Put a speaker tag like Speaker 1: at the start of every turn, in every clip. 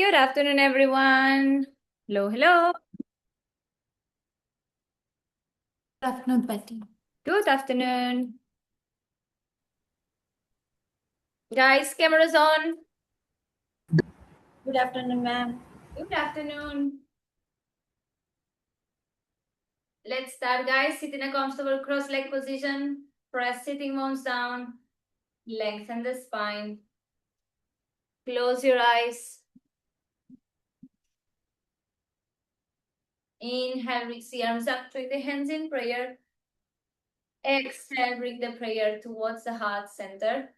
Speaker 1: Good afternoon, everyone. Hello, hello.
Speaker 2: Good afternoon, Patty.
Speaker 1: Good afternoon. Guys, cameras on.
Speaker 2: Good afternoon, ma'am.
Speaker 1: Good afternoon. Let's start, guys. Sit in a comfortable cross-leg position. Press sitting bones down. Lengthen the spine. Close your eyes. Inhale, reach the arms up, take the hands in prayer. Exhale, bring the prayer towards the heart center.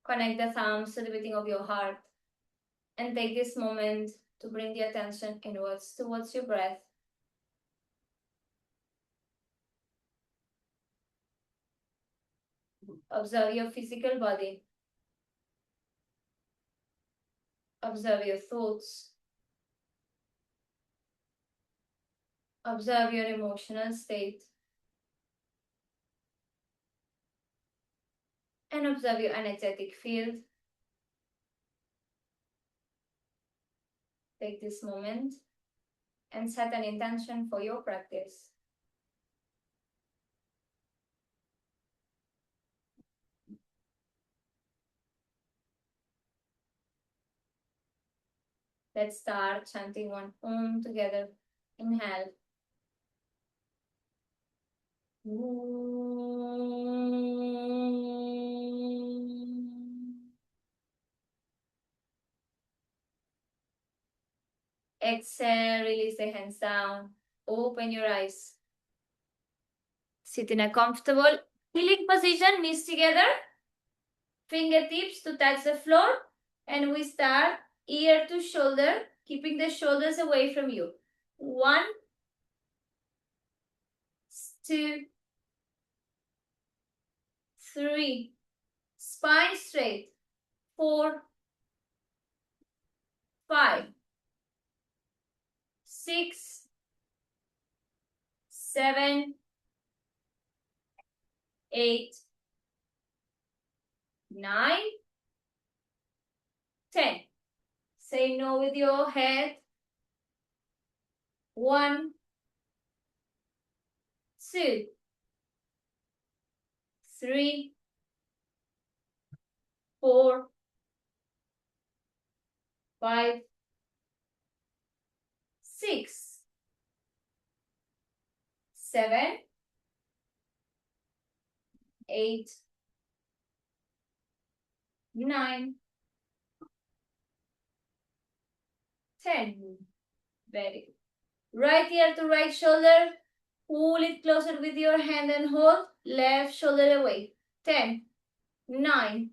Speaker 1: Connect the thumbs to the beating of your heart. And take this moment to bring the attention inwards towards your breath. Observe your physical body. Observe your thoughts. Observe your emotional state. And observe your energetic field. Take this moment and set an intention for your practice. Let's start chanting one Om together. Inhale. Exhale, release the hands down. Open your eyes. Sit in a comfortable healing position, knees together, fingertips to touch the floor, and we start ear to shoulder, keeping the shoulders away from you. 1, 2, 3. Spine straight. 4, 5, 6, 7, 8, 9, 10. Say no with your head. 1, 2, 3, 4, 5, 6, 7, 8, 9, 10. Very good. Right ear to right shoulder. Pull it closer with your hand and hold. Left shoulder away. 10, 9,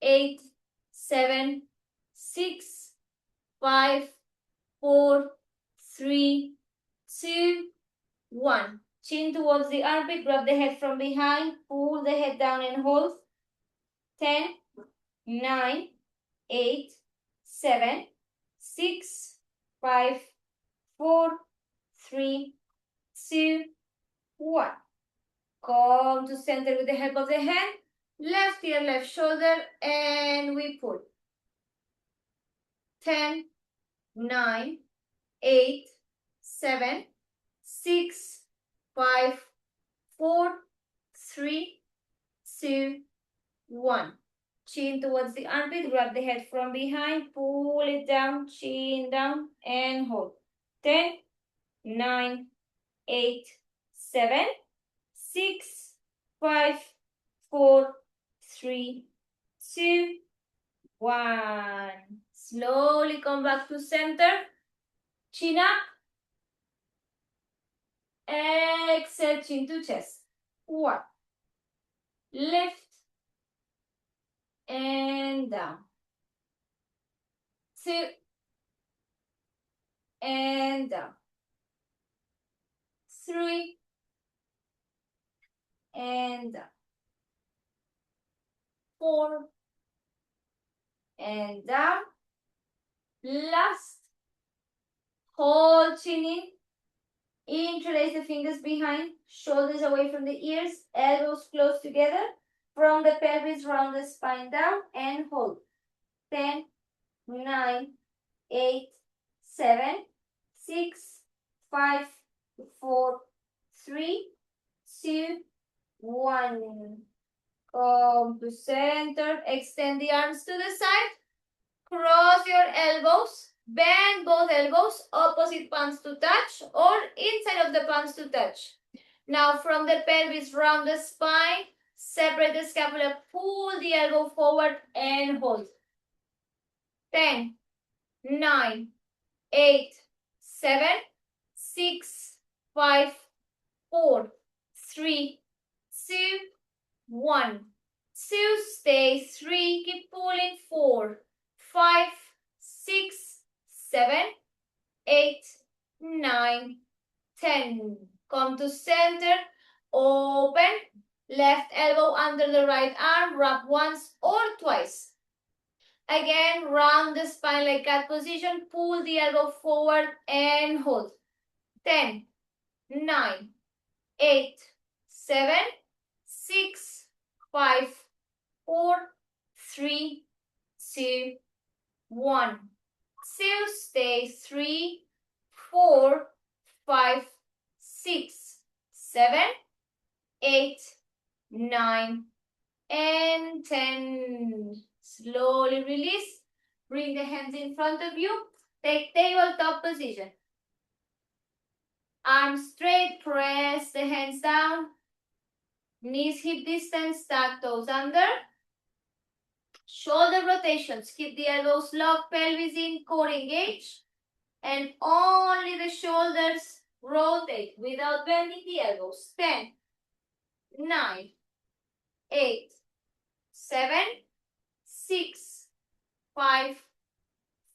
Speaker 1: 8, 7, 6, 5, 4, 3, 2, 1. Chin towards the armpit. Grab the head from behind. Pull the head down and hold. 10, 9, 8, 7, 6, 5, 4, 3, 2, 1. Come to center with the help of the hand. Left ear, left shoulder, and we pull. 10, 9, 8, 7, 6, 5, 4, 3, 2, 1. Chin towards the armpit. Grab the head from behind. Pull it down. Chin down and hold. 10, 9, 8, 7, 6, 5, 4, 3, 2, 1. Slowly come back to center. Chin up. Exhale, chin to chest. 1. Lift and down. 2 and down. 3 and down. 4 and down. Last. Hold chin in. Interlace the fingers behind, shoulders away from the ears, elbows close together. From the pelvis, round the spine down and hold. 10, 9, 8, 7, 6, 5, 4, 3, 2, 1. Come to center. Extend the arms to the side. Cross your elbows. Bend both elbows. Opposite palms to touch or inside of the palms to touch. Now from the pelvis, round the spine. Separate the scapula. Pull the elbow forward and hold. 10, 9, 8, 7, 6, 5, 4, 3, 2, 1. 2, stay. 3, keep pulling. 4, 5, 6, 7, 8, 9, 10. Come to center. Open. Left elbow under the right arm. Wrap once or twice. Again, round the spine like cat position. Pull the elbow forward and hold. 10, 9, 8, 7, 6, 5, 4, 3, 2, 1. 2, stay. 3, 4, 5, 6, 7, 8, 9, and 10. Slowly release. Bring the hands in front of you. Take tabletop position. Arms straight. Press the hands down. Knees hip distance. Tuck toes under. Shoulder rotations. Keep the elbows locked. Pelvis in. Core engage. And only the shoulders rotate without bending the elbows. 10, 9, 8, 7, 6, 5,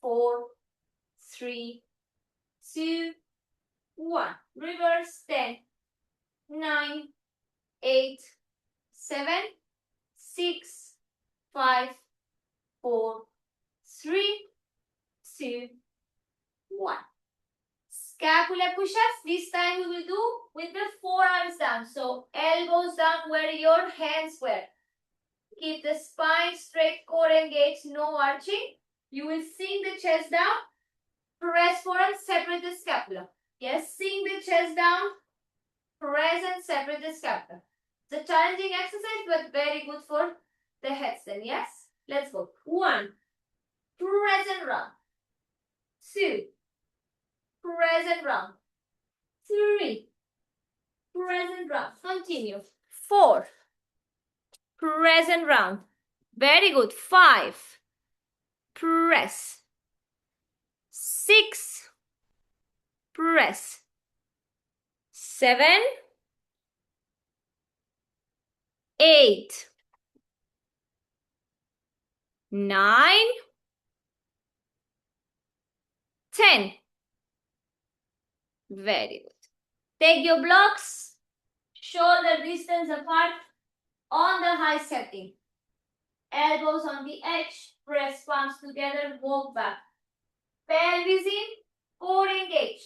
Speaker 1: 4, 3, 2, 1. Reverse. 10, 9, 8, 7, 6, 5, 4, 3, 2, 1. Scapula push-ups. This time we will do with the forearms down. So elbows down where your hands were. Keep the spine straight, core engaged, no arching. You will sink the chest down. Press forward, separate the scapula. Yes, sink the chest down. Press and separate the scapula. It's a challenging exercise, but very good for the headstand. Yes? Let's go. 1. Press and round. 2. Press and round. 3. Press and round. Continue. 4. Press and round. Very good. 5. Press. 6. Press. 7. 8. 9. 10. Very good. Take your blocks, shoulder distance apart on the high setting. Elbows on the edge, press palms together, walk back. Pelvis in, core engage.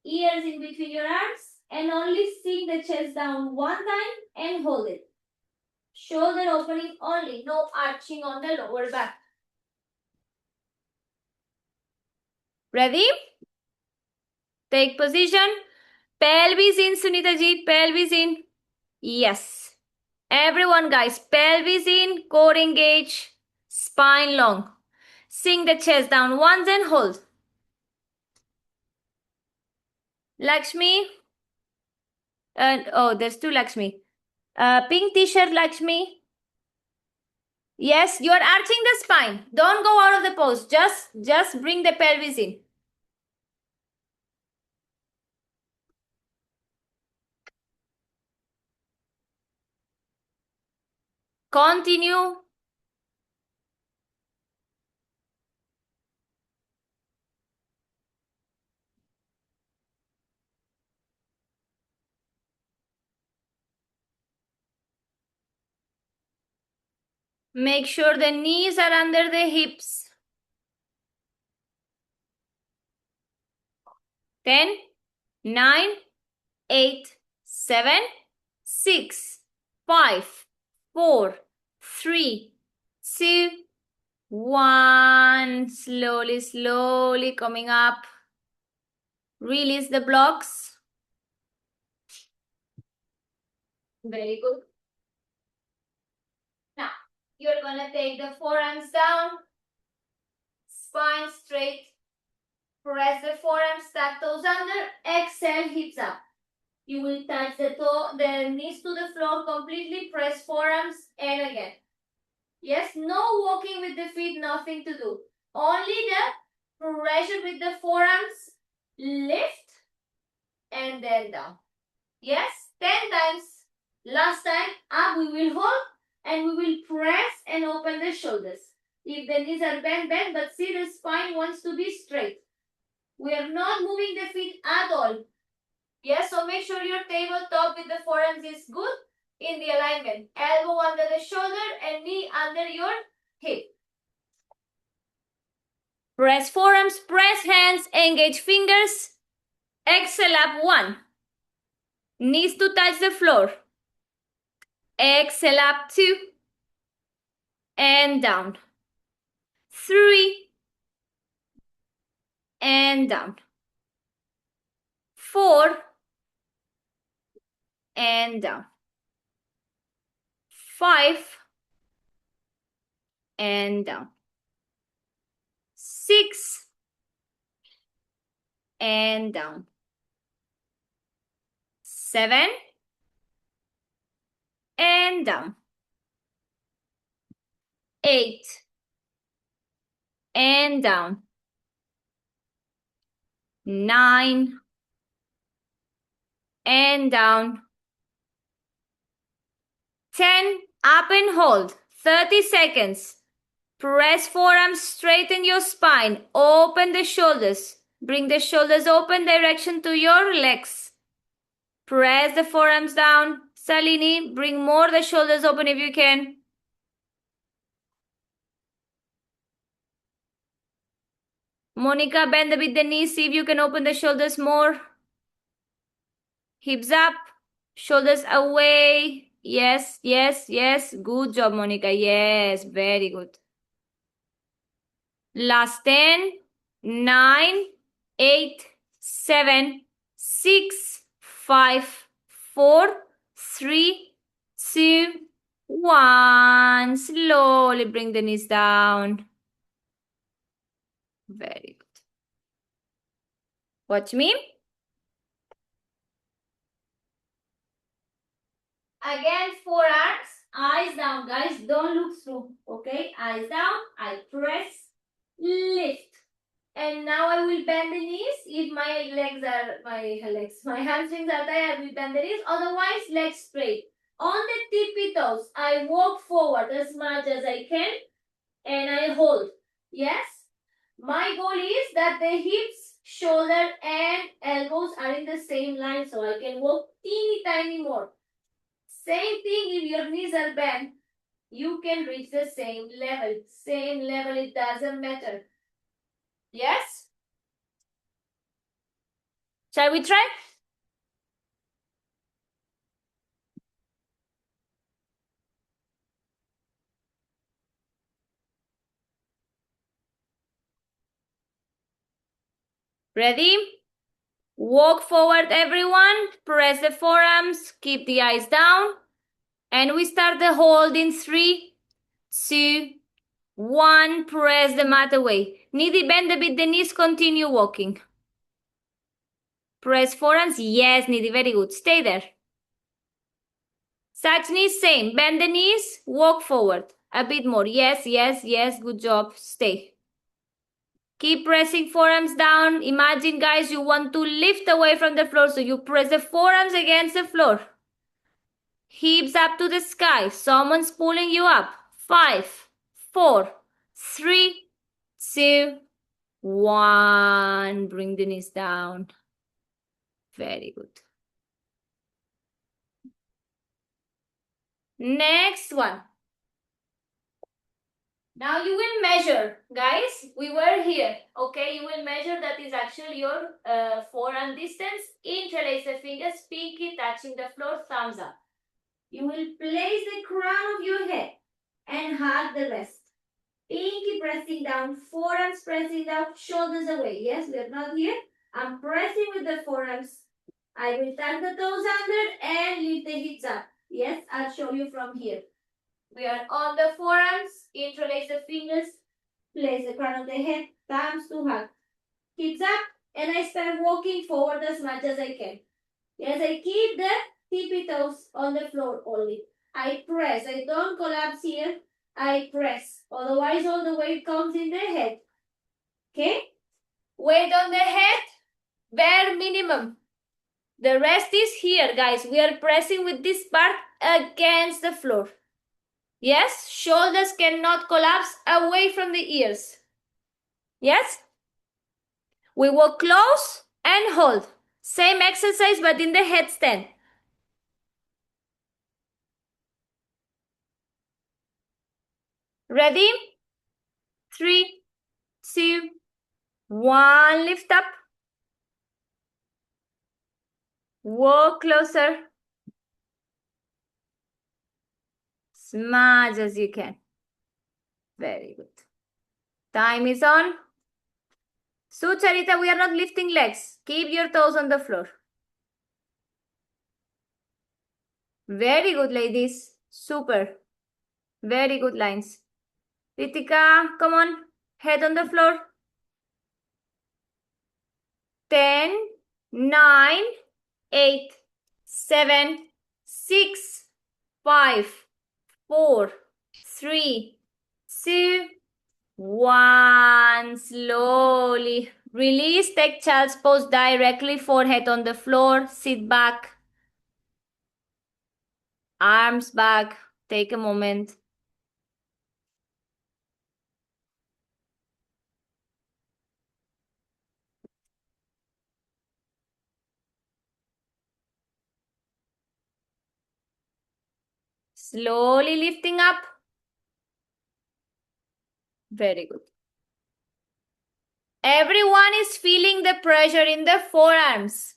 Speaker 1: Ears in between your arms and only sink the chest down one time and hold it. Shoulder opening only, no arching on the lower back. Ready? Take position. Pelvis in, Sunita ji. Pelvis in. Yes. Everyone, guys. Pelvis in, core engage, spine long. Sink the chest down once and hold. Lakshmi. Oh, there's two Lakshmi. Pink t-shirt, Lakshmi. Yes, you are arching the spine. Don't go out of the pose. Just bring the pelvis in. Continue. Make sure the knees are under the hips. 10, 9, 8, 7, 6, 5, 4, 3, 2, 1, slowly, slowly coming up. Release the blocks. Very good. Now, you're gonna take the forearms down, spine straight. Press the forearms, tuck toes under, exhale, hips up. You will touch the knees to the floor completely, press forearms, and again. Yes, no walking with the feet, nothing to do. Only the pressure with the forearms, lift, and then down. Yes, 10 times. Last time, up we will hold, and we will press and open the shoulders. If the knees are bent, bend, but see the spine wants to be straight. We are not moving the feet at all. Yes, so make sure your tabletop with the forearms is good in the alignment. Elbow under the shoulder and knee under your hip. Press forearms, press hands, engage fingers. Exhale up 1. Knees to touch the floor. Exhale up 2. And down. 3. And down. 4. And down. 5. And down. 6. And down. 7. And down. 8. And down. 9. And down. 10. Up and hold. 30 seconds. Press forearms, straighten your spine. Open the shoulders. Bring the shoulders open direction to your legs. Press the forearms down. Salini, bring more the shoulders open if you can. Monica, bend a bit the knees. See if you can open the shoulders more. Hips up. Shoulders away. Yes, yes, yes. Good job, Monica. Yes, very good. Last 10, 9, 8, 7, 6, 5, 4, 3, 2, 1. Slowly bring the knees down. Very good. Watch me. Again, forearms, eyes down, guys. Don't look through. Okay, eyes down. I press, lift. And now I will bend the knees. If my hamstrings are tired, I will bend the knees. Otherwise, legs straight. On the tippy toes, I walk forward as much as I can and I hold. Yes? My goal is that the hips, shoulder, and elbows are in the same line so I can walk teeny tiny more. Same thing if your knees are bent. You can reach the same level. Same level, it doesn't matter. Yes? Shall we try? Ready? Walk forward, everyone. Press the forearms. Keep the eyes down. And we start the hold in 3, 2, 1. Press the mat away. Nidhi, bend a bit the knees. Continue walking. Press forearms. Yes, Nidhi, very good. Stay there. Sachni, same. Bend the knees. Walk forward. A bit more. Yes, yes, yes. Good job. Stay. Keep pressing forearms down. Imagine, guys, you want to lift away from the floor. So you press the forearms against the floor. Hips up to the sky. Someone's pulling you up. 5, 4, 3, 2, 1. Bring the knees down. Very good. Next one. Now you will measure, guys. We were here, okay? You will measure, that is actually your forearm distance. Interlace the fingers, pinky touching the floor, thumbs up. You will place the crown of your head and hug the rest. Pinky pressing down, forearms pressing down, shoulders away. Yes, we are not here. I'm pressing with the forearms. I will tuck the toes under and lift the hips up. Yes, I'll show you from here. We are on the forearms, interlace the fingers, place the crown of the head, thumbs to hug. Hips up, and I start walking forward as much as I can. Yes, I keep the tippy toes on the floor only. I press, I don't collapse here. I press. Otherwise, all the weight comes in the head. Okay? Weight on the head, bare minimum. The rest is here, guys. We are pressing with this part against the floor. Yes? Shoulders cannot collapse away from the ears. Yes? We walk close and hold. Same exercise, but in the headstand. Ready? 3, 2, 1. Lift up. Walk closer. As much as you can. Very good. Time is on. Sucharita, we are not lifting legs. Keep your toes on the floor. Very good, ladies. Super. Very good lines. Ritika, come on. Head on the floor. 10, 9, 8, 7, 6, 5, 4, 3, 2, 1. Slowly release. Take child's pose directly. Forehead on the floor. Sit back. Arms back. Take a moment. Slowly lifting up. Very good. Everyone is feeling the pressure in the forearms.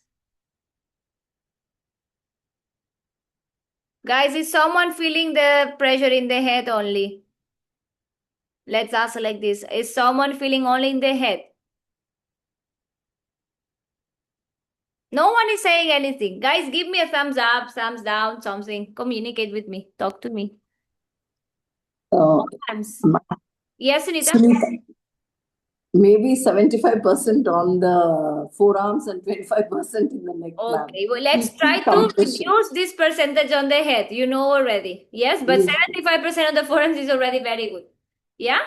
Speaker 1: Guys, is someone feeling the pressure in the head only? Let's ask like this. Is someone feeling only in the head? No one is saying anything. Guys, give me a thumbs up, thumbs down, something. Communicate with me. Talk to me. Forearms. Yes, Sunita?
Speaker 3: Sunita, maybe 75% on the forearms and 25% in the neck.
Speaker 1: Okay, well, let's try to reduce this percentage on the head. You know already. Yes, but 75% of the forearms is already very good. Yeah?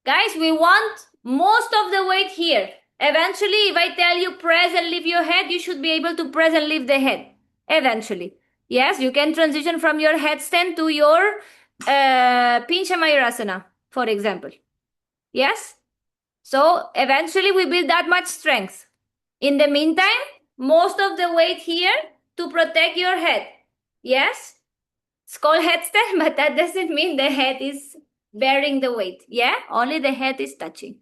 Speaker 1: Guys, we want most of the weight here. Eventually, if I tell you press and lift your head, you should be able to press and lift the head. Eventually. Yes, you can transition from your headstand to your Pincha Mayurasana, for example. Yes? So, eventually we build that much strength. In the meantime, most of the weight here to protect your head. Yes? It's called headstand, but that doesn't mean the head is bearing the weight. Yeah? Only the head is touching.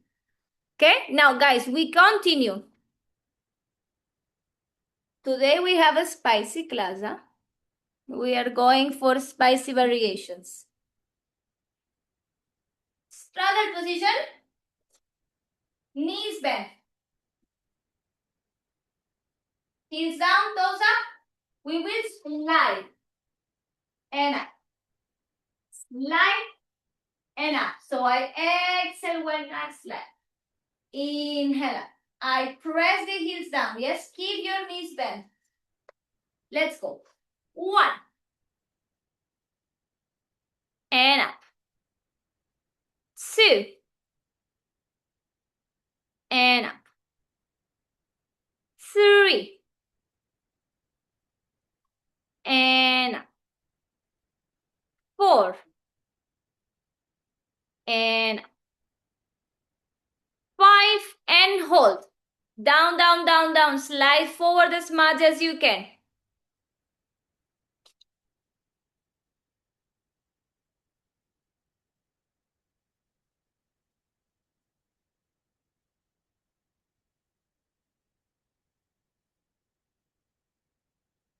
Speaker 1: Okay? Now, guys, we continue. Today we have a spicy class. Huh? We are going for spicy variations. Straddle position. Knees bent. Heels down, toes up. We will slide and up. Slide and up. So I exhale when I slide. Inhale up. I press the heels down. Yes, keep your knees bent. Let's go. 1. And up. 2. And up. 3. And up. 4. And 5 and hold. Down, down, down, down. Slide forward as much as you can.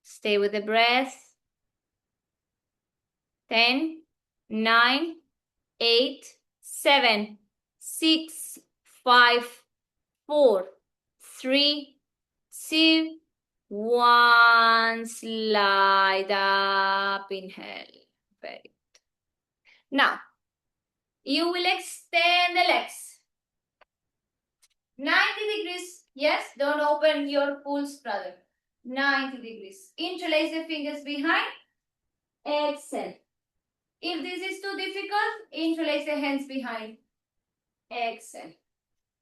Speaker 1: Stay with the breath. 10, 9, 8, 7, 6, 5, 4, 3, 2, 1. Slide up. Inhale. Very good. Now, you will extend the legs. 90 degrees. Yes, don't open your pulse, brother. 90 degrees. Interlace the fingers behind. Exhale. If this is too difficult, interlace the hands behind. Exhale.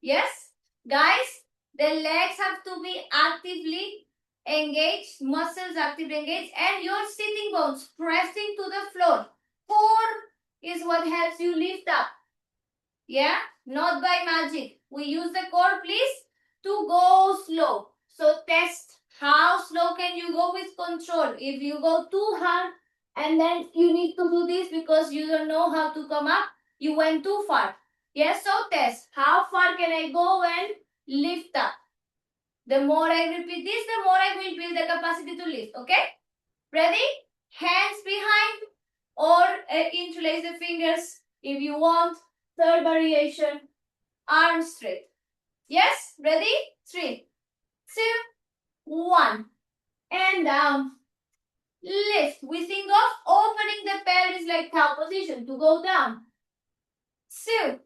Speaker 1: Yes, guys, the legs have to be actively engaged, muscles actively engaged, and your sitting bones pressing to the floor. Core is what helps you lift up. Yeah, not by magic. We use the core, please, to go slow. So test how slow can you go with control. If you go too hard and then you need to do this because you don't know how to come up, you went too far. Yes, so test. How far can I go and lift up? The more I repeat this, the more I will build the capacity to lift. Okay? Ready? Hands behind or interlace the fingers if you want. Third variation, arms straight. Yes? Ready? 3, 2, 1. And down. Lift. We think of opening the pelvis like cow position to go down. 2.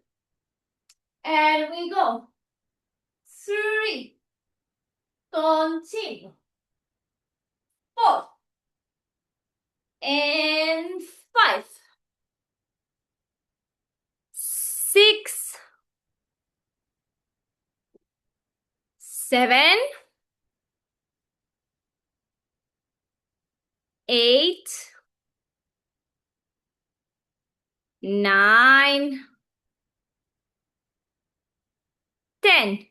Speaker 1: And we go. 3. Continue. 4. And 5. 6. 7. 8. 9. 10.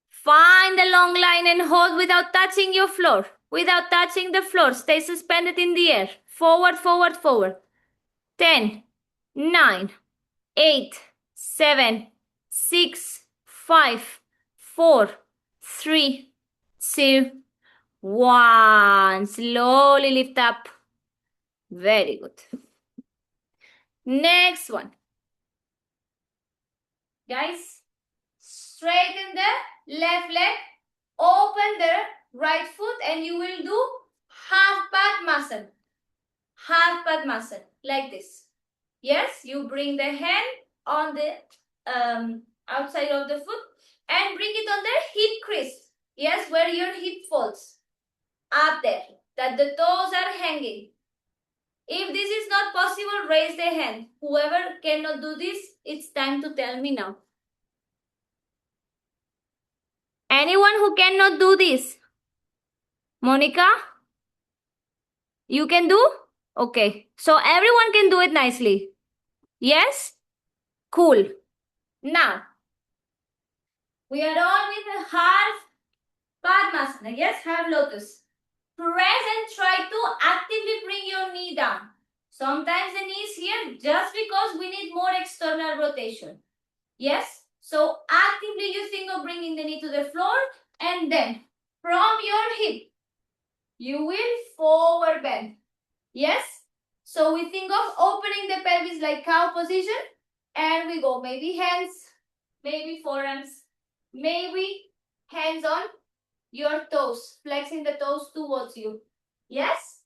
Speaker 1: Find the long line and hold without touching your floor. Without touching the floor. Stay suspended in the air. Forward, forward, forward. 10, 9, 8, 7, 6, 5, 4, 3, 2, 1. Slowly lift up. Very good. Next one. Guys, straighten the left leg, open the right foot, and you will do half pad muscle. Half pad muscle, like this. Yes, you bring the hand on the outside of the foot and bring it on the hip crease. Yes, where your hip falls. Up there, that the toes are hanging. If this is not possible, raise the hand. Whoever cannot do this, it's time to tell me now. Anyone who cannot do this? Monica? You can do? Okay. So everyone can do it nicely. Yes? Cool. Now, we are on with the half Padmasana. Yes, half lotus. Press and try to actively bring your knee down. Sometimes the knee is here just because we need more external rotation. Yes? So actively you think of bringing the knee to the floor and then from your hip, you will forward bend. Yes? So we think of opening the pelvis like cow position and we go maybe hands, maybe forearms, maybe hands on your toes, flexing the toes towards you. Yes?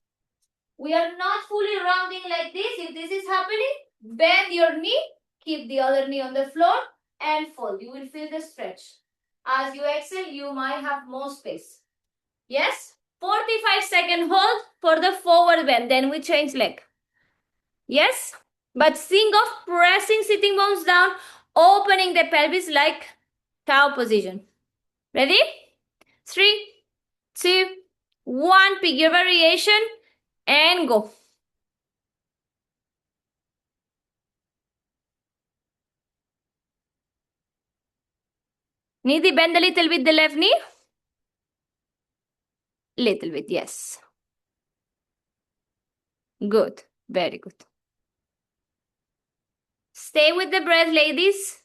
Speaker 1: We are not fully rounding like this. If this is happening, bend your knee, keep the other knee on the floor and fold. You will feel the stretch. As you exhale, you might have more space. Yes? 45-second hold for the forward bend. Then we change leg. Yes? But think of pressing sitting bones down, opening the pelvis like cow position. Ready? 3, 2, 1. Pick your variation and go. Nidhi, bend a little bit the left knee. Little bit, yes. Good. Very good. Stay with the breath, ladies.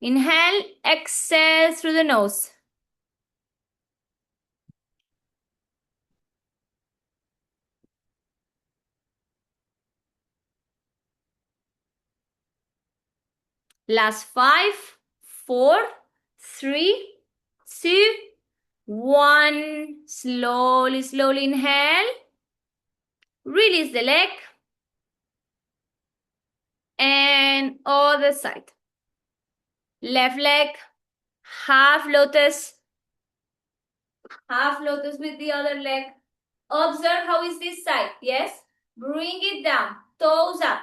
Speaker 1: Inhale, exhale through the nose. Last 5, 4, 3, 2, 1. Slowly, slowly inhale. Release the leg. And other side. Left leg, half lotus. Half lotus with the other leg. Observe how is this side. Yes? Bring it down. Toes up.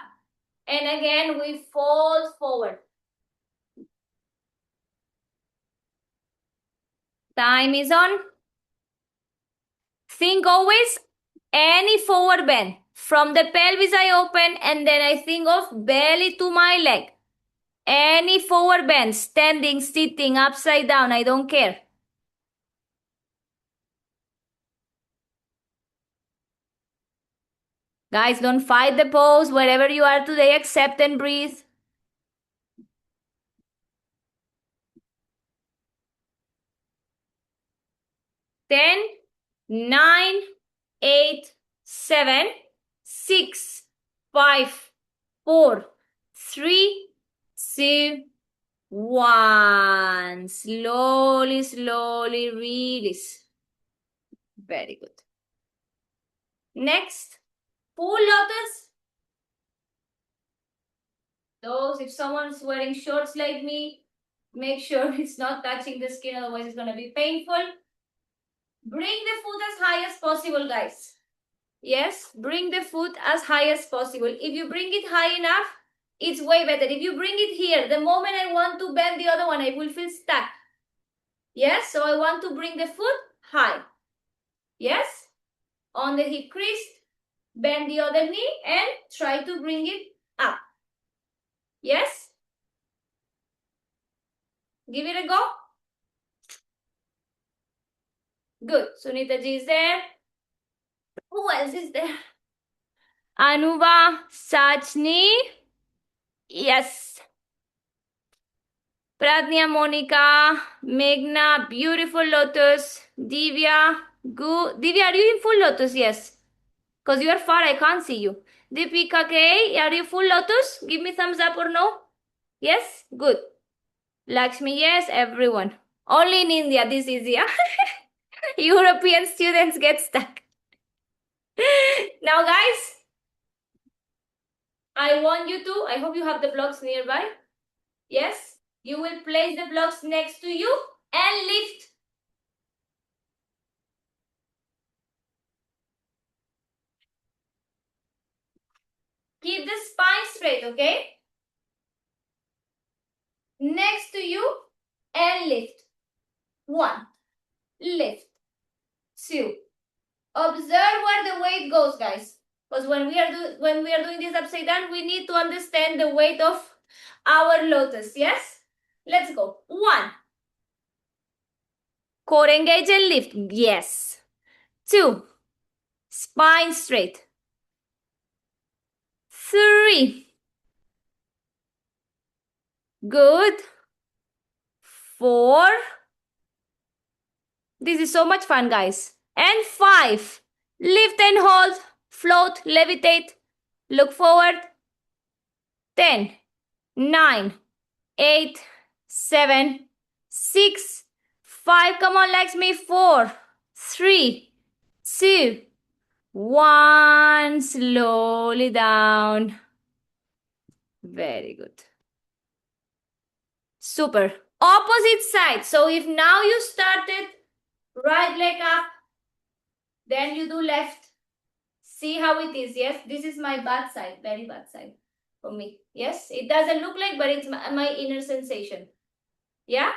Speaker 1: And again, we fold forward. Time is on. Think always any forward bend. From the pelvis I open and then I think of belly to my leg. Any forward bend, standing, sitting, upside down, I don't care. Guys, don't fight the pose. Wherever you are today, accept and breathe. 10, 9, 8, 7, 6, 5, 4, 3, 2, 1. Slowly, slowly release. Very good. Next, full lotus. Those, if someone's wearing shorts like me, make sure it's not touching the skin, otherwise it's going to be painful. Bring the foot as high as possible, guys. Yes, bring the foot as high as possible. If you bring it high enough, it's way better. If you bring it here, the moment I want to bend the other one, I will feel stuck. Yes, so I want to bring the foot high. Yes, on the hip crease, bend the other knee and try to bring it up. Yes? Give it a go. Good. Sunita ji is there. Who else is there? Anuva, Sachni. Yes. Pradnya, Monica, Meghna, beautiful lotus. Divya, good. Divya, are you in full lotus? Yes. Because you are far, I can't see you. Deepika K, are you full lotus? Give me thumbs up or no? Yes? Good. Lakshmi, yes, everyone. Only in India, this is easier. European students get stuck. Now, guys, I want you to, I hope you have the blocks nearby. Yes? You will place the blocks next to you and lift. Keep the spine straight, okay? Next to you and lift. 1. Lift. 2. Observe where the weight goes, guys. Because when we are doing this upside down, we need to understand the weight of our lotus. Yes? Let's go. 1. Core engage and lift. Yes. 2. Spine straight. 3. Good. 4. This is so much fun, guys. And 5. Lift and hold. Float, levitate. Look forward. 10, 9, 8, 7, 6, 5. Come on, Lakshmi. 4, 3, 2, 1. Slowly down. Very good. Super. Opposite side. So if now you started right leg up, then you do left. See how it is. Yes, this is my bad side, very bad side for me. Yes, it doesn't look like, but it's my inner sensation. Yeah.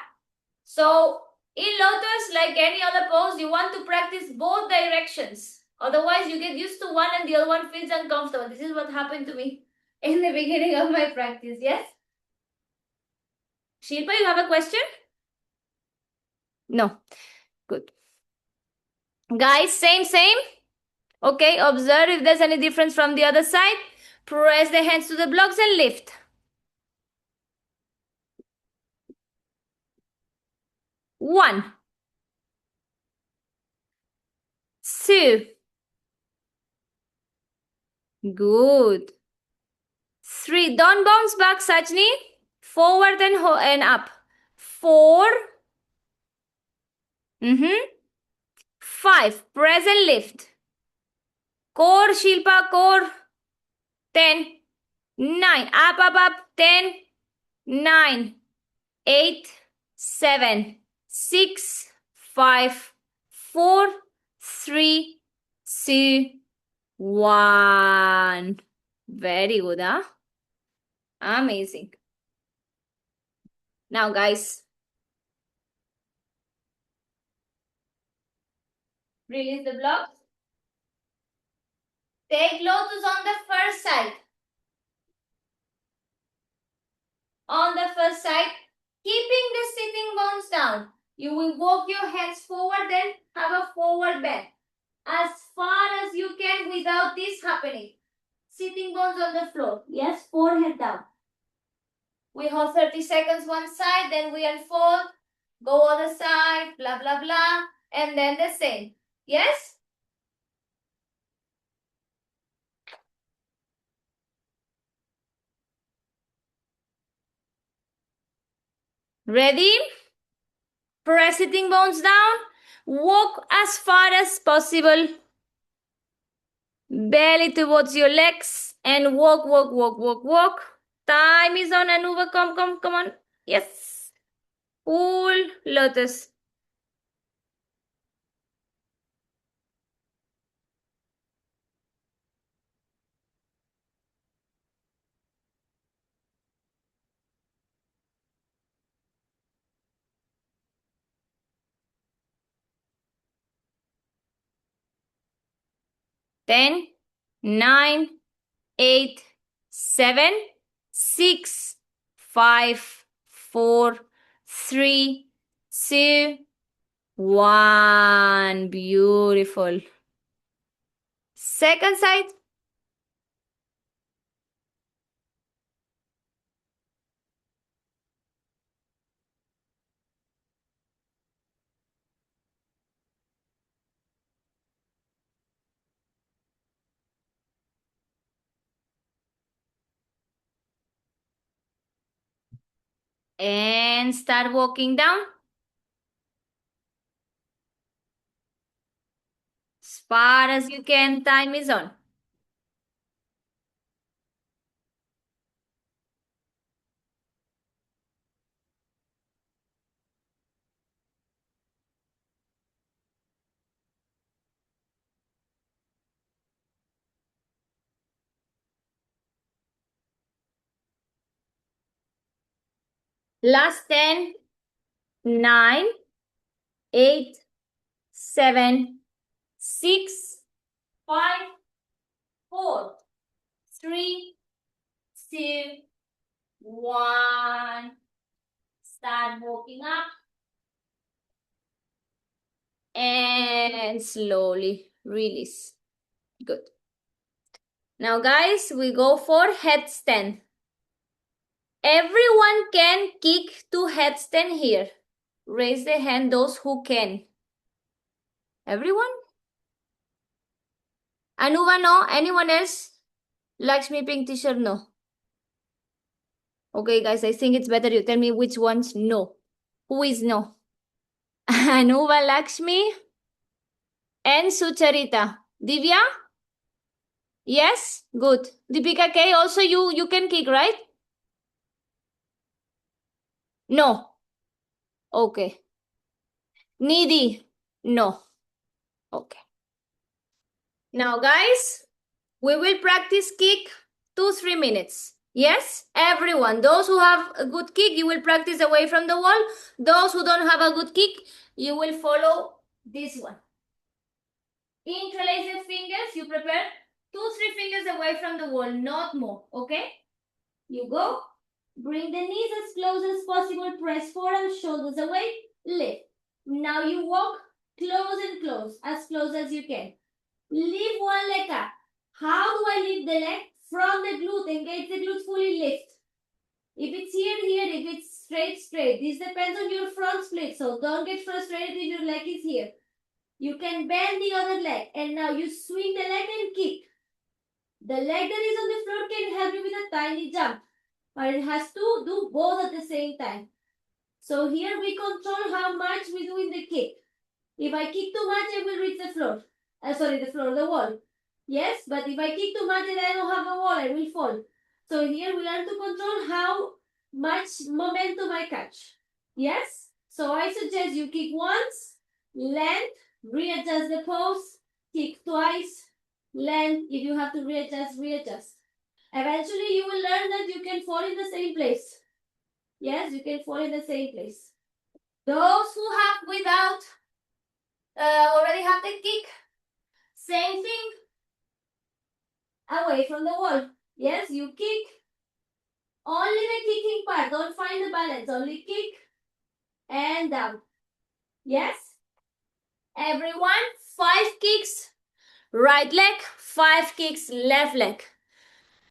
Speaker 1: So in lotus, like any other pose, you want to practice both directions. Otherwise, you get used to one and the other one feels uncomfortable. This is what happened to me in the beginning of my practice. Yes. Shilpa, you have a question? No. Good. Guys, same. Okay, observe if there's any difference from the other side. Press the hands to the blocks and lift. 1, 2. Good. 3. Don't bounce back, Sajni. Forward and up. 4. 5. Press and lift. Core, Shilpa, core. 10. 9. Up. 10. 9. 8. 7. 6. 5. 4. 3. 2. 1. Very good, huh? Amazing. Now, guys, release the blocks. Take lotus on the first side. On the first side, keeping the sitting bones down. You will walk your hands forward, then have a forward bend. As far as you can without this happening. Sitting bones on the floor. Yes, forehead down. We hold 30 seconds one side, then we unfold, go other side, blah, blah, blah, and then the same. Yes? Ready? Press sitting bones down. Walk as far as possible. Belly towards your legs and walk. Time is on, Anuva. Come on. Yes. Full lotus. Ten, 9, 8, 7, 6, 5, 4, 3, 2, 1. Beautiful. Second side. And start walking down. As far as you can, time is on. Last 10, 9, 8, 7, 6, 5, 4, 3, 2, 1. Start walking up. And slowly release. Good. Now, guys, we go for headstand. Everyone can kick to headstand here. Raise the hand, those who can. Everyone? Anuva, no? Anyone else? Lakshmi, pink t-shirt, no. Okay, guys, I think it's better you tell me which ones no. Who is no? Anuva, Lakshmi, and Sucharita. Divya? Yes? Good. Deepika K, also you can kick, right? No. Okay. Needy? No. Okay. Now, guys, we will practice kick 2-3 minutes. Yes? Everyone. Those who have a good kick, you will practice away from the wall. Those who don't have a good kick, you will follow this one. Interlace your fingers. You prepare 2-3 fingers away from the wall, not more. Okay? You go. Bring the knees as close as possible. Press forearms, shoulders away. Lift. Now you walk close and close, as close as you can. Lift one leg up. How do I lift the leg? From the glute. Engage the glute fully, lift. If it's here, if it's straight. This depends on your front split, so don't get frustrated if your leg is here. You can bend the other leg, and now you swing the leg and kick. The leg that is on the floor can help you with a tiny jump. but it has to do both at the same time. So here we control how much we do in the kick. If I kick too much, I will reach the floor. The wall. Yes, but if I kick too much and I don't have a wall, I will fall. So here we learn to control how much momentum I catch. Yes? So I suggest you kick once, land, readjust the pose, kick twice, land. If you have to readjust, readjust. Eventually you will learn that you can fall in the same place. Yes, you can fall in the same place. Those who have without already have the kick, same thing, away from the wall. Yes, you kick, only the kicking part, don't find the balance, only kick and down. Yes, everyone, 5 kicks, right leg, 5 kicks, left leg.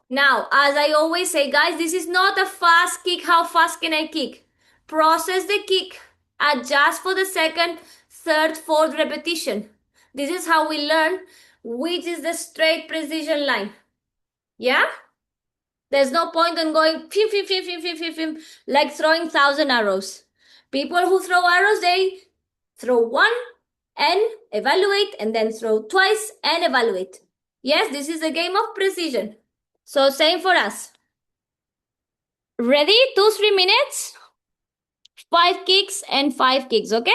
Speaker 1: Now, as I always say, guys, this is not a fast kick. How fast can I kick? Process the kick, adjust for the second, third, fourth repetition. This is how we learn which is the straight precision line. Yeah? There's no point in going fim, fim, fim, fim, fim, fim, fim, like throwing 1,000 arrows. People who throw arrows, they throw one and evaluate, and then throw twice and evaluate. Yes, this is a game of precision. So same for us. Ready? 2-3 minutes. 5 kicks and 5 kicks, okay?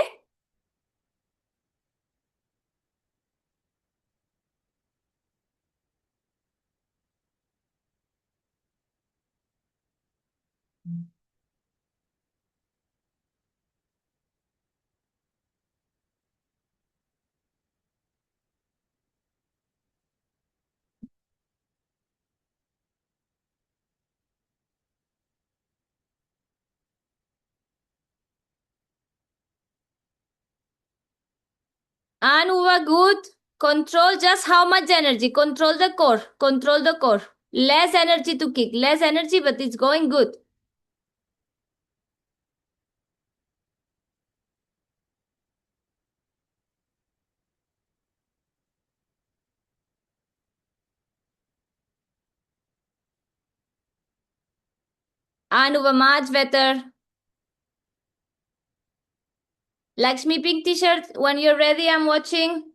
Speaker 1: Anuva, good. Control just how much energy. Control the core. Control the core. Less energy to kick. Less energy, but it's going good. Anuva, much better. Lakshmi, pink t-shirt. When you're ready, I'm watching.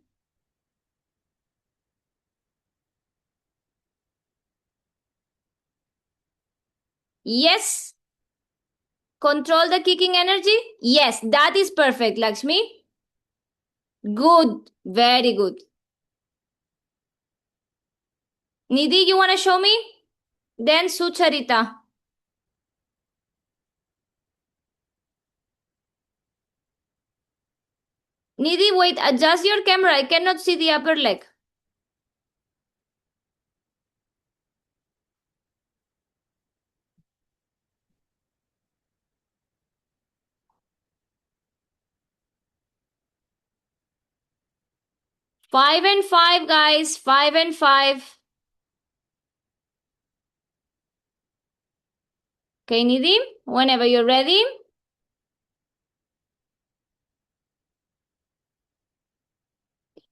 Speaker 1: Yes. Control the kicking energy? Yes, that is perfect, Lakshmi. Good. Very good. Nidhi, you want to show me? Then Sucharita. Nidhi, wait, adjust your camera. I cannot see the upper leg. Five and five, guys. 5 and 5. Okay, Nidhi, whenever you're ready.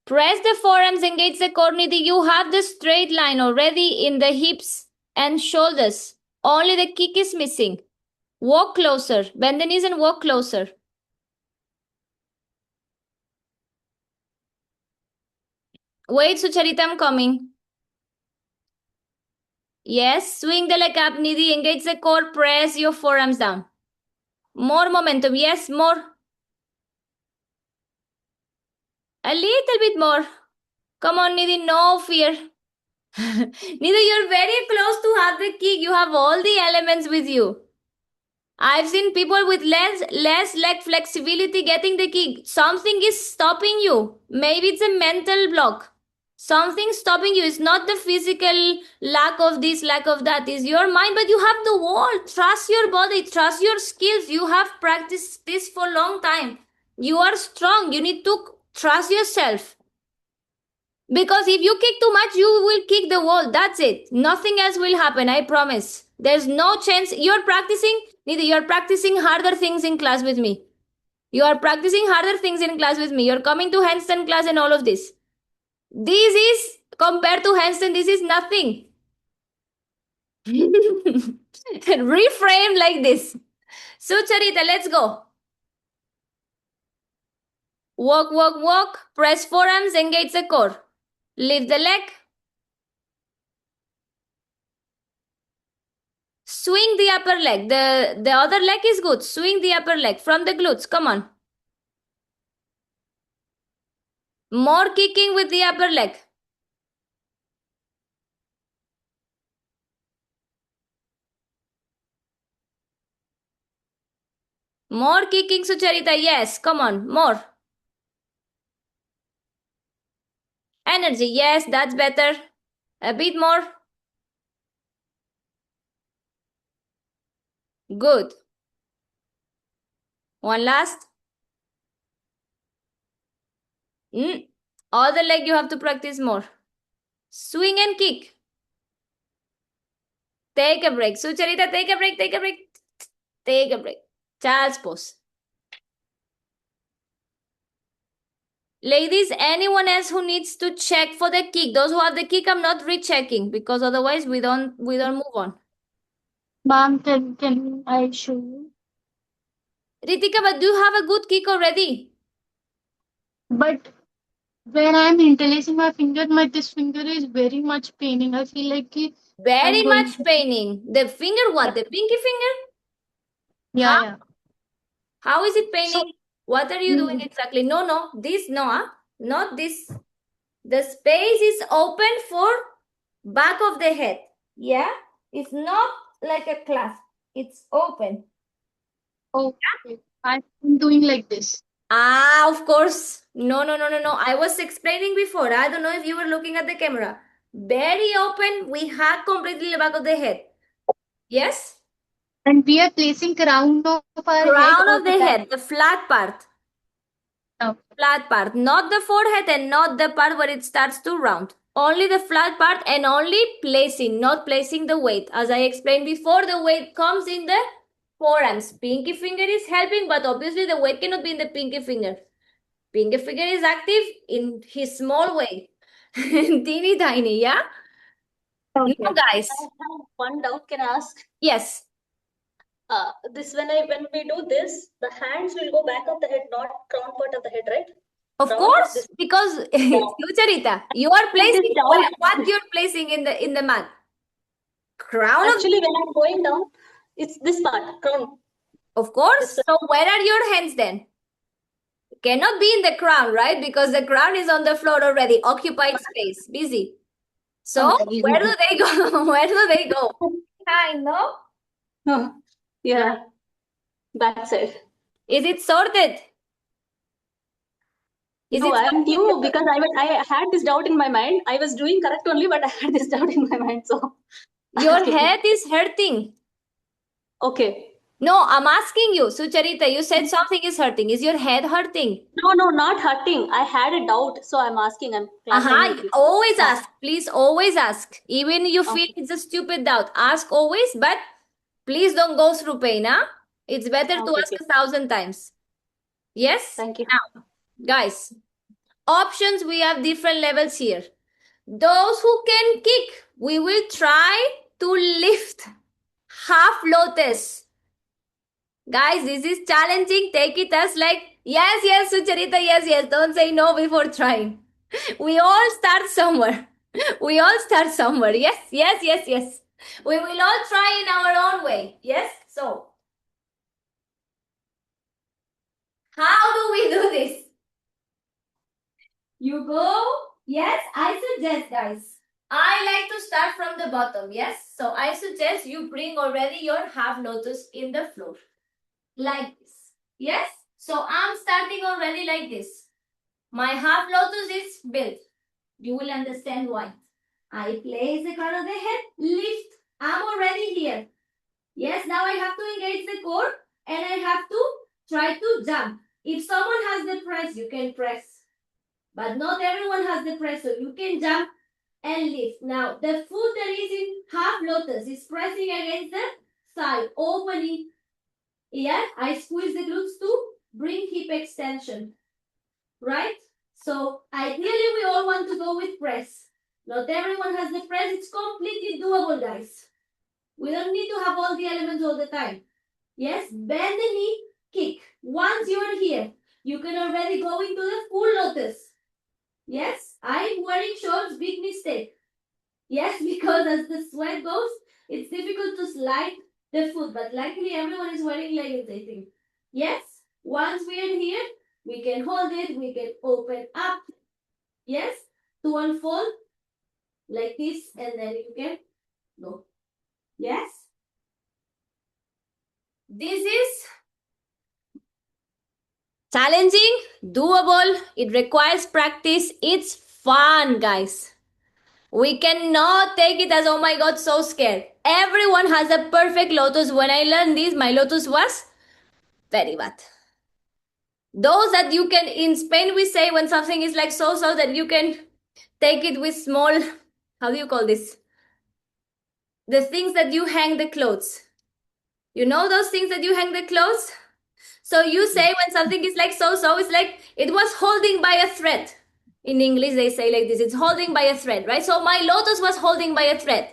Speaker 1: Press the forearms, engage the core, Nidhi. You have the straight line already in the hips and shoulders. Only the kick is missing. Walk closer. Bend the knees and walk closer. Wait, Sucharita, I'm coming. Yes, swing the leg up, Nidhi. Engage the core. Press your forearms down. More momentum. Yes, more. A little bit more. Come on, Nidhi. No fear. Nidhi, you're very close to have the kick. You have all the elements with you. I've seen people with less leg flexibility getting the kick. Something is stopping you. Maybe it's a mental block. Something stopping you. It's not the physical lack of this, lack of that. It's your mind, but you have the wall. Trust your body. Trust your skills. You have practiced this for a long time. You are strong. You need to trust yourself. Because if you kick too much, you will kick the wall. That's it. Nothing else will happen. I promise. There's no chance. You're practicing, Nidhi, you're practicing harder things in class with me. You are practicing harder things in class with me. You're coming to handstand class and all of this. This is, compared to handstand, this is nothing. Reframe like this. Sucharita, let's go. Walk, walk, walk. Press forearms, engage the core. Lift the leg. Swing the upper leg. The other leg is good. Swing the upper leg from the glutes. Come on. More kicking with the upper leg. More kicking, Sucharita. Yes, come on. More. Energy. Yes, that's better. A bit more. Good. One last. Other leg you have to practice more. Swing and kick. Take a break. Sucharita, take a break, take a break. Take a break. Child's pose. Ladies, anyone else who needs to check for the kick? Those who have the kick, I'm not rechecking because otherwise we don't move on.
Speaker 2: Ma'am, can I show you?
Speaker 1: Ritika, but do you have a good kick already?
Speaker 2: But when I'm interlacing my finger, this finger is very much paining. I feel like
Speaker 1: Very
Speaker 2: I'm going-
Speaker 1: much paining. The finger what? The pinky finger?
Speaker 2: yeah, yeah.
Speaker 1: How is it paining? What are you doing
Speaker 2: Mm.
Speaker 1: exactly? No, this, no, not this. The space is open for back of the head. Yeah? It's not like a clasp. It's open.
Speaker 2: Okay. I'm doing like this.
Speaker 1: Ah, of course. No. I was explaining before. I don't know if you were looking at the camera. Very open. We hug completely the back of the head. Yes?
Speaker 2: And we are placing crown of our head.
Speaker 1: Crown
Speaker 2: on
Speaker 1: of the
Speaker 2: back.
Speaker 1: head, the flat part.
Speaker 2: Okay.
Speaker 1: Flat part, not the forehead and not the part where it starts to round. Only the flat part and only placing, not placing the weight. As I explained before, the weight comes in the forearms. Pinky finger is helping, but obviously the weight cannot be in the pinky finger. Pinky finger is active in his small way. Teeny tiny, yeah?
Speaker 2: Okay.
Speaker 1: No, guys.
Speaker 4: I have one doubt. Can I ask?
Speaker 1: Yes.
Speaker 4: This when we do this, the hands will go back of the head, not crown part of the head, right?
Speaker 1: Of
Speaker 4: Crown
Speaker 1: course,
Speaker 4: is this.
Speaker 1: because Sucharita, you are placing
Speaker 4: down.
Speaker 1: what you're placing in the mat. Crown
Speaker 4: Actually, when I'm going down, it's this part, crown.
Speaker 1: of course.
Speaker 4: This-
Speaker 1: So where are your hands then? Cannot be in the crown, right? Because the crown is on the floor already, occupied space, busy. So
Speaker 4: Okay.
Speaker 1: where do they go? Where do they go? Behind, no?
Speaker 4: Oh, yeah. Back side.
Speaker 1: Is it sorted? Is
Speaker 4: No,
Speaker 1: it
Speaker 4: I'm new because I had this doubt in my mind. I was doing correct only, but I had this doubt in my mind. So
Speaker 1: your head is hurting?
Speaker 4: okay.
Speaker 1: No, I'm asking you, Sucharita, you said something is hurting. Is your head hurting?
Speaker 4: No, not hurting. I had a doubt, so I'm asking. I'm clarifying with you.
Speaker 1: Always
Speaker 4: Yeah.
Speaker 1: ask. Please always ask. Even you feel
Speaker 4: Okay.
Speaker 1: it's a stupid doubt. Ask always, but please don't go through pain, huh? It's better to
Speaker 4: Okay,
Speaker 1: ask
Speaker 4: okay.
Speaker 1: 1,000 times. Yes?
Speaker 4: Thank you.
Speaker 1: Now, guys, options, we have different levels here. Those who can kick, we will try to lift half lotus. Guys, this is challenging. Take it as like, yes, Sucharita, yes. Don't say no before trying. We all start somewhere. We all start somewhere. Yes. We will all try in our own way. Yes? So, how do we do this? You go. Yes, I suggest, guys. I like to start from the bottom. Yes? So, I suggest you bring already your half lotus in the floor. Like this. Yes? So, I'm starting already like this. My half lotus is built. You will understand why. I place the crown of the head, lift. I'm already here. Yes, now I have to engage the core and I have to try to jump. If someone has the press, you can press. But not everyone has the press, so you can jump and lift. Now, the foot that is in half lotus is pressing against the side, opening. Yeah, I squeeze the glutes to bring hip extension. Right? So, ideally, we all want to go with press. Not everyone has the press. It's completely doable, guys. We don't need to have all the elements all the time. Yes, bend the knee, kick. Once you are here, you can already go into the full lotus. Yes, I'm wearing shorts, big mistake. Yes, because as the sweat goes, it's difficult to slide the foot, but luckily everyone is wearing leggings, I think. Yes, once we are here, we can hold it, we can open up. Yes, to unfold like this, and then you can go. Yes, this is challenging, doable, it requires practice, it's fun, guys. We cannot take it as, oh my god, so scared. Everyone has a perfect lotus. When I learned this, my lotus was very bad. Those that you can, in Spain, we say when something is like so that you can take it with small, how do you call this? The things that you hang the clothes. You know those things that you hang the clothes? So you say when something is like so, it's like it was holding by a thread. In English, they say like this, it's holding by a thread, right? So my lotus was holding by a thread.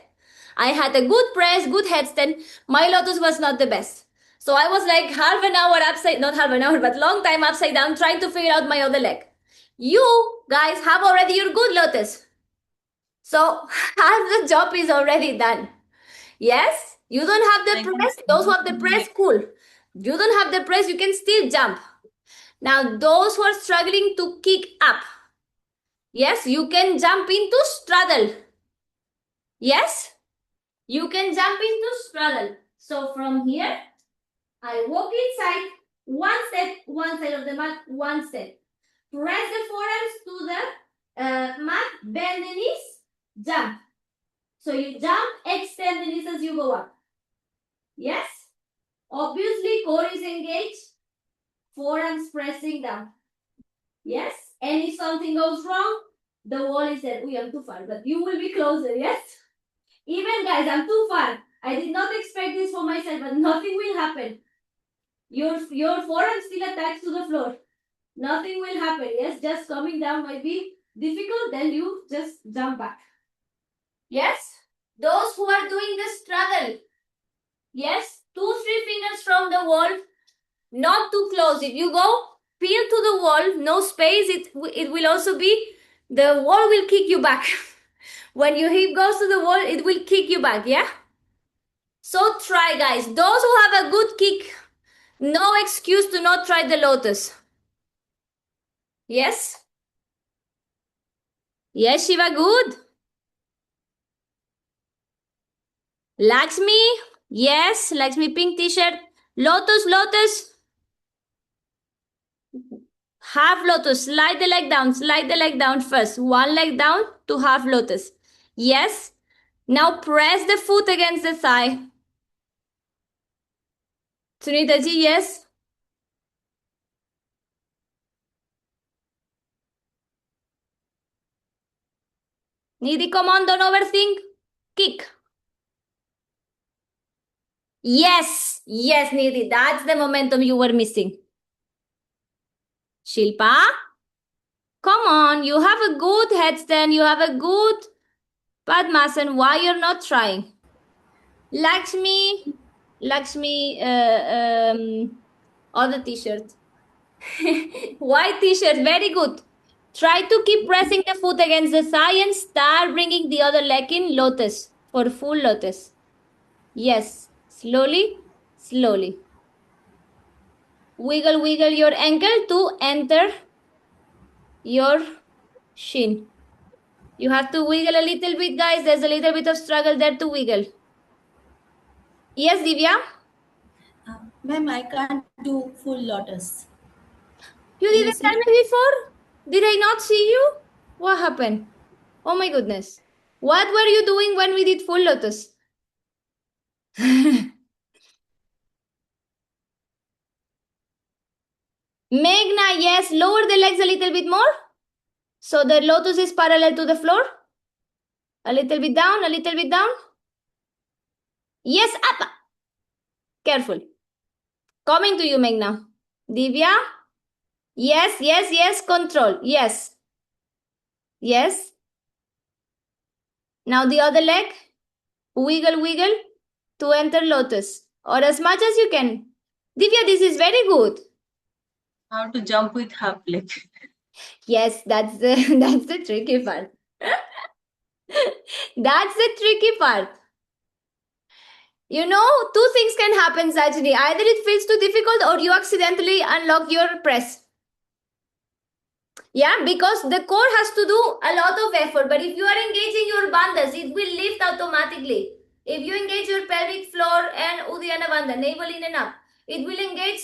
Speaker 1: I had a good press, good headstand. My lotus was not the best. So I was like half an hour upside, not half an hour, but long time upside down trying to figure out my other leg. You guys have already your good lotus. So half the job is already done. Yes? You don't have the press. Those who have the press, cool. You don't have the press, you can still jump. Now, those who are struggling to kick up, yes, you can jump into straddle. Yes, you can jump into straddle. So from here, I walk inside, one step, one side of the mat, one step. Press the forearms to the mat, bend the knees, jump. So you jump, extend the knees as you go up. Yes? Obviously, core is engaged, forearms pressing down. Yes? And if something goes wrong, the wall is there. I'm too far, but you will be closer, yes? Even guys, I'm too far. I did not expect this for myself, but nothing will happen. Your forearm still attached to the floor. Nothing will happen, yes? Just coming down might be difficult, then you just jump back. Yes? Those who are doing the straddle, yes? 2-3 fingers from the wall, not too close. If you go peel to the wall, no space, it will also be, the wall will kick you back. When your hip goes to the wall, it will kick you back, yeah? So try, guys. Those who have a good kick, no excuse to not try the lotus. Yes? Yes, Shiva, good. Lakshmi, yes, Lakshmi, pink t-shirt. Lotus, lotus. Half lotus, slide the leg down first. One leg down to half lotus. Yes. Now press the foot against the thigh. Sunita ji, yes. Nidhi, come on, don't overthink. Kick. Yes, yes, Nidhi, that's the momentum you were missing. Shilpa, come on, you have a good headstand, you have a good Padmasan, why you're not trying? Lakshmi, other t-shirt. White t-shirt, very good. Try to keep pressing the foot against the thigh and start bringing the other leg in lotus, for full lotus. Yes, slowly, slowly. Wiggle your ankle to enter your shin. You have to wiggle a little bit, guys. There's a little bit of struggle there to wiggle. Yes, Divya?
Speaker 5: Ma'am, I can't do full lotus.
Speaker 1: You didn't tell me before? Did I not see you? What happened? Oh my goodness. What were you doing when we did full lotus? Meghna, yes, lower the legs a little bit more. So the lotus is parallel to the floor. A little bit down, a little bit down. Yes, up. Careful. Coming to you, Meghna. Divya? Yes, control. Yes. Yes. Now the other leg. Wiggle. to enter lotus, or as much as you can. Divya, this is very good.
Speaker 6: How to jump with half leg.
Speaker 1: Yes, that's the that's the tricky part. That's the tricky part. You know, two things can happen, Sajini. Either it feels too difficult or you accidentally unlock your press. Yeah, because the core has to do a lot of effort. But if you are engaging your bandhas, it will lift automatically. If you engage your pelvic floor and Uddiyana Bandha, navel in and up, it will engage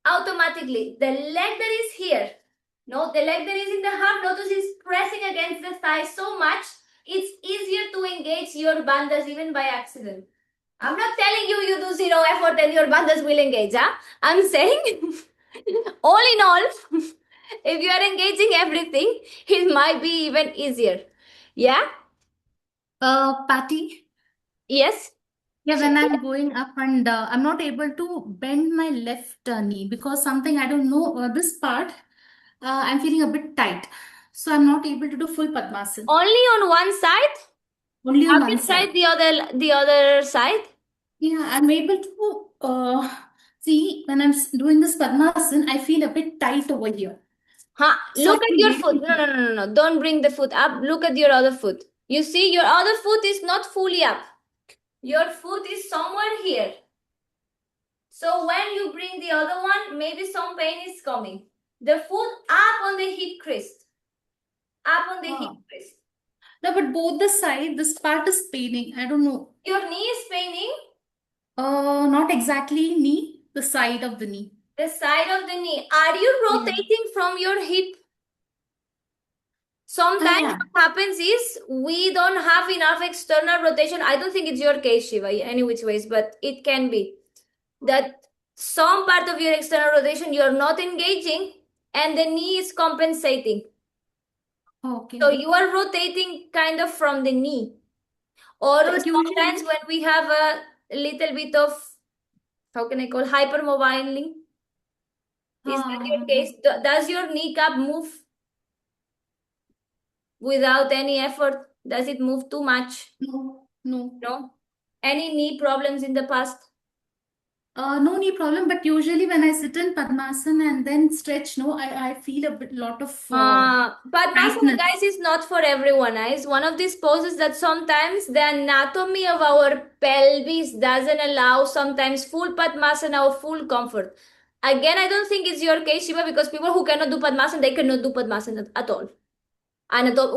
Speaker 1: automatically. The leg that is here, no, the leg that is in the heart lotus is pressing against the thigh so much, it's easier to engage your bandhas even by accident. I'm not telling you do zero effort and your bandhas will engage. Huh? I'm saying, all in all, if you are engaging everything, it might be even easier. Yeah?
Speaker 2: Patty,
Speaker 1: Yes?
Speaker 2: yeah, when I'm going up and I'm not able to bend my left knee because something I don't know, this part, I'm feeling a bit tight. So I'm not able to do full Padmasana.
Speaker 1: Only on one side?
Speaker 2: Only on
Speaker 1: Have
Speaker 2: one
Speaker 1: you
Speaker 2: side.
Speaker 1: tried the other side?
Speaker 2: Yeah, I'm able to see when I'm doing this Padmasana, I feel a bit tight over here.
Speaker 1: Huh?
Speaker 2: So
Speaker 1: Look
Speaker 2: I
Speaker 1: at
Speaker 2: feel
Speaker 1: your
Speaker 2: very
Speaker 1: foot. No. Don't bring the foot up. Look at your other foot. You see, your other foot is not fully up. Your foot is somewhere here. So when you bring the other one, maybe some pain is coming. The foot up on the hip crease. Up on the hip crease.
Speaker 2: No, but both the side, this part is paining. I don't know.
Speaker 1: Your knee is paining.
Speaker 2: Not exactly knee, the side of the knee.
Speaker 1: The side of the knee. Are you rotating from your hip? Sometimes
Speaker 2: yeah.
Speaker 1: what happens is we don't have enough external rotation. I don't think it's your case, Shiva, any which ways, but it can be that some part of your external rotation you're not engaging and the knee is compensating.
Speaker 2: Okay.
Speaker 1: So you are rotating kind of from the knee. Or
Speaker 2: But
Speaker 1: sometimes
Speaker 2: usually-
Speaker 1: when we have a little bit of, how can I call, hypermobiling. Is that your case? Does your kneecap move without any effort? Does it move too much?
Speaker 2: No.
Speaker 1: No? Any knee problems in the past?
Speaker 2: No knee problem, but usually when I sit in Padmasana and then stretch, I feel a lot of
Speaker 1: Padmasana,
Speaker 2: tightness.
Speaker 1: guys, is not for everyone. It's one of these poses that sometimes the anatomy of our pelvis doesn't allow sometimes full Padmasana or full comfort. Again, I don't think it's your case, Shiva, because people who cannot do Padmasana, they cannot do Padmasana at all.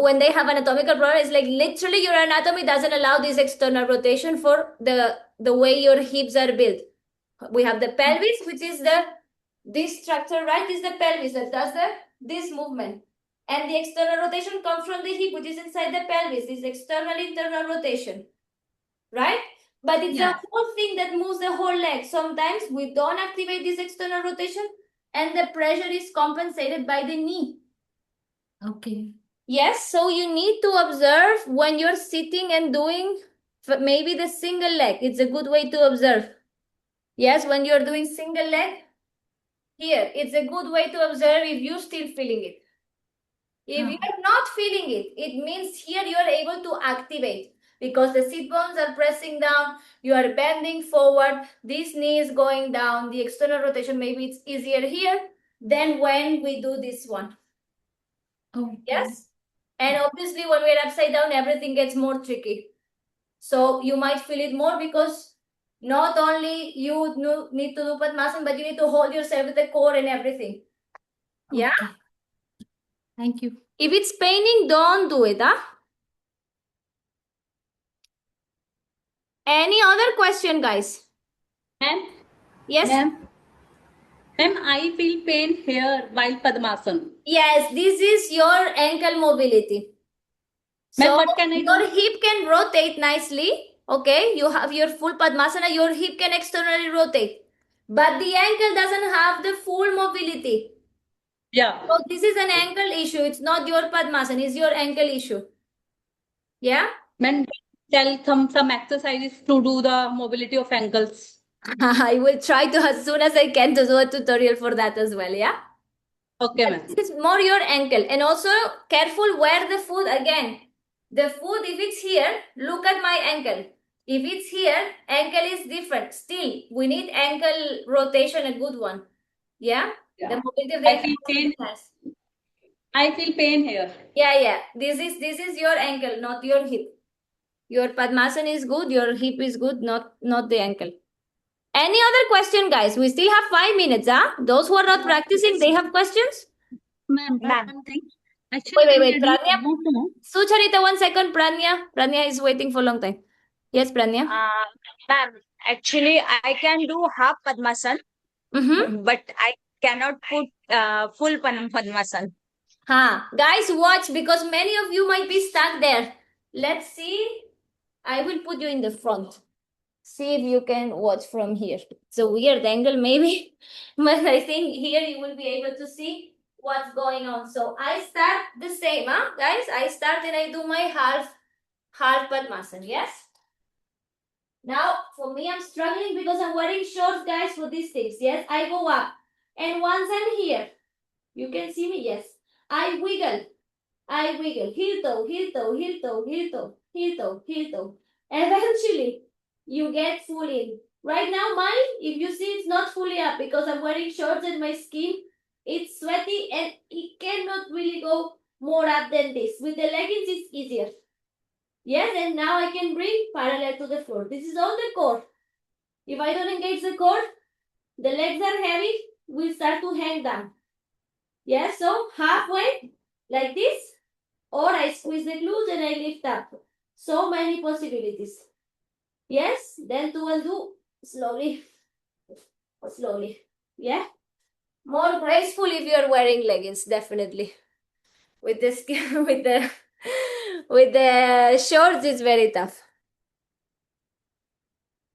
Speaker 1: When they have anatomical problem, it's like literally your anatomy doesn't allow this external rotation for the way your hips are built. We have the pelvis, which is this structure, right? Is the pelvis that does this movement. And the external rotation comes from the hip, which is inside the pelvis. This external internal rotation. Right? But it's a whole thing that moves the whole leg. Sometimes we don't activate this external rotation and the pressure is compensated by the knee.
Speaker 2: Okay.
Speaker 1: Yes, so you need to observe when you're sitting and doing maybe the single leg. It's a good way to observe. Yes, when you're doing single leg, here, it's a good way to observe if you're still feeling it. If you're not feeling it, it means here you're able to activate because the sit bones are pressing down, you are bending forward, this knee is going down, the external rotation, maybe it's easier here than when we do this one.
Speaker 2: Okay.
Speaker 1: Yes? And obviously when we're upside down, everything gets more tricky. So you might feel it more because not only you need to do Padmasana, but you need to hold yourself with the core and everything. Yeah?
Speaker 2: Okay. Thank you.
Speaker 1: If it's paining, don't do it, huh? Any other question, guys?
Speaker 6: Ma'am,
Speaker 1: Yes?
Speaker 6: ma'am, I feel pain here while Padmasana.
Speaker 1: Yes, this is your ankle mobility.
Speaker 6: Ma'am,
Speaker 1: So
Speaker 6: what can I
Speaker 1: your
Speaker 6: do?
Speaker 1: hip can rotate nicely. Okay, you have your full Padmasana, your hip can externally rotate. But the ankle doesn't have the full mobility.
Speaker 6: Yeah.
Speaker 1: So this is an ankle issue. It's not your Padmasana, it's your ankle issue. Yeah?
Speaker 6: Ma'am, tell some exercises to do the mobility of ankles.
Speaker 1: I will try to as soon as I can to do a tutorial for that as well, yeah?
Speaker 6: Okay, ma'am.
Speaker 1: This is more your ankle. And also careful where the foot again. The foot, if it's here, look at my ankle. If it's here, ankle is different. Still, we need ankle rotation, a good one. Yeah?
Speaker 3: Yeah.
Speaker 1: The mobility of the
Speaker 6: I
Speaker 1: ankle
Speaker 6: feel pain.
Speaker 1: has.
Speaker 6: I feel pain here.
Speaker 1: Yeah. This is your ankle, not your hip. Your Padmasana is good, your hip is good, not the ankle. Any other question, guys? We still have 5 minutes, huh? Those who are not practicing, they have questions?
Speaker 6: Ma'am,
Speaker 1: Ma'am.
Speaker 6: one thing. Actually,
Speaker 1: Wait,
Speaker 6: when we are doing
Speaker 1: Pranya.
Speaker 6: Padmasana,
Speaker 1: Sucharita, 1 second. Pranya is waiting for a long time. Yes, Pranya.
Speaker 7: Ma'am, actually, I can do half Padmasan,
Speaker 1: Mm-hmm.
Speaker 7: but I cannot put full Padmasan.
Speaker 1: Guys, watch because many of you might be stuck there. Let's see. I will put you in the front. See if you can watch from here. It's a weird angle, maybe, but I think here you will be able to see what's going on. So I start the same, guys. I start and I do my half Padmasana. Yes. Now, for me, I'm struggling because I'm wearing shorts, guys, for these things. Yes, I go up, and once I'm here, you can see me. Yes, I wiggle. Heel toe, heel toe, heel toe, heel toe, heel toe, heel toe. Eventually, you get full in. Right now, mine, if you see, it's not fully up because I'm wearing shorts and my skin, it's sweaty and it cannot really go more up than this. With the leggings, it's easier. Yes, and now I can bring parallel to the floor. This is on the core. If I don't engage the core, the legs are heavy, we start to hang down. Yes, so halfway, like this, or I squeeze the glutes and I lift up. So many possibilities. Yes, then 2 and do slowly. Yeah. More graceful if you are wearing leggings, definitely. With the skin, with the shorts, it's very tough.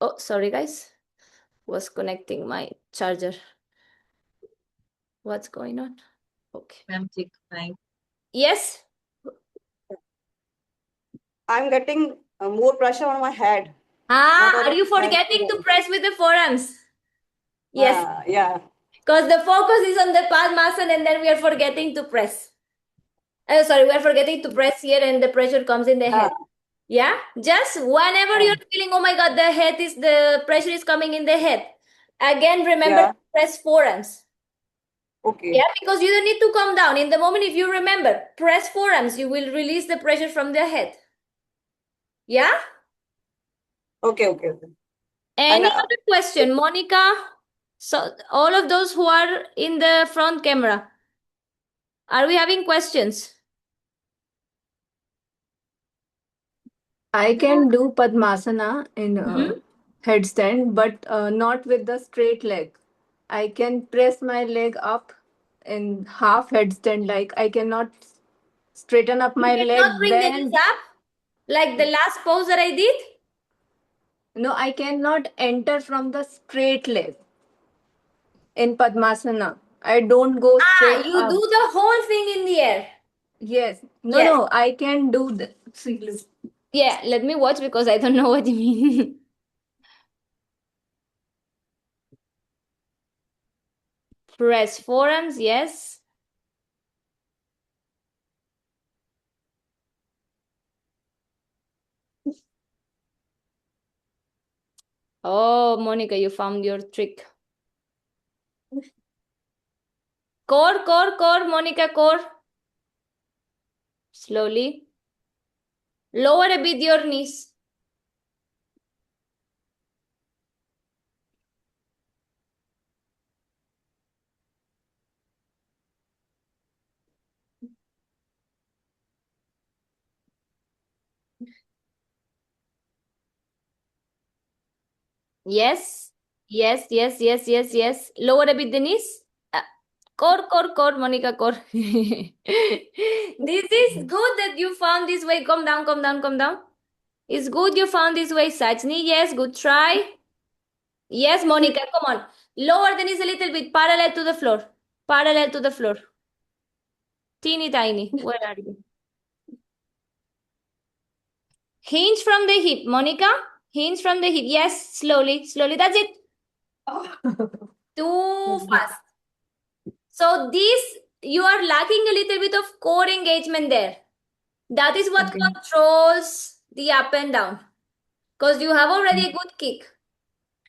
Speaker 1: Oh, sorry, guys. Was connecting my charger. What's going on? Okay.
Speaker 8: Ma'am, take time.
Speaker 1: Yes.
Speaker 9: I'm getting more pressure on my head.
Speaker 1: Are you forgetting to press with the forearms? Yes.
Speaker 9: Yeah.
Speaker 1: Because the focus is on the Padmasana and then we are forgetting to press. Sorry, we are forgetting to press here and the pressure comes in the head. Yeah? Just whenever you're feeling, oh my God, the pressure is coming in the head. Again, remember to press forearms.
Speaker 9: Okay.
Speaker 1: Yeah, because you don't need to come down. In the moment, if you remember, press forearms, you will release the pressure from the head. Yeah?
Speaker 9: Okay.
Speaker 1: Any other question, Monica? So all of those who are in the front camera, are we having questions?
Speaker 10: I can do Padmasana in headstand, but not with the straight leg. I can press my leg up in half headstand, like I cannot straighten up my
Speaker 1: You
Speaker 10: leg.
Speaker 1: cannot bring the knees up like the last pose that I did?
Speaker 10: No, I cannot enter from the straight leg in Padmasana. I don't go straight
Speaker 1: You
Speaker 10: up.
Speaker 1: do the whole thing in the air.
Speaker 10: Yes. No, I can do the.
Speaker 1: Yeah, let me watch because I don't know what you mean. Press forearms, yes. Oh, Monica, you found your trick. Core, Monica, core. Slowly. Lower a bit your knees. Yes. Lower a bit the knees. Core, Monica, core. This is good that you found this way. Come down. It's good you found this way, Sajni. Yes, good try. Yes, Monica, come on. Lower the knees a little bit, parallel to the floor. Teeny tiny. Where are you? Hinge from the hip, Monica. Hinge from the hip. Yes, slowly. That's it. Too fast. So this, you are lacking a little bit of core engagement there. That is what controls the up and down. Because you have already a good kick.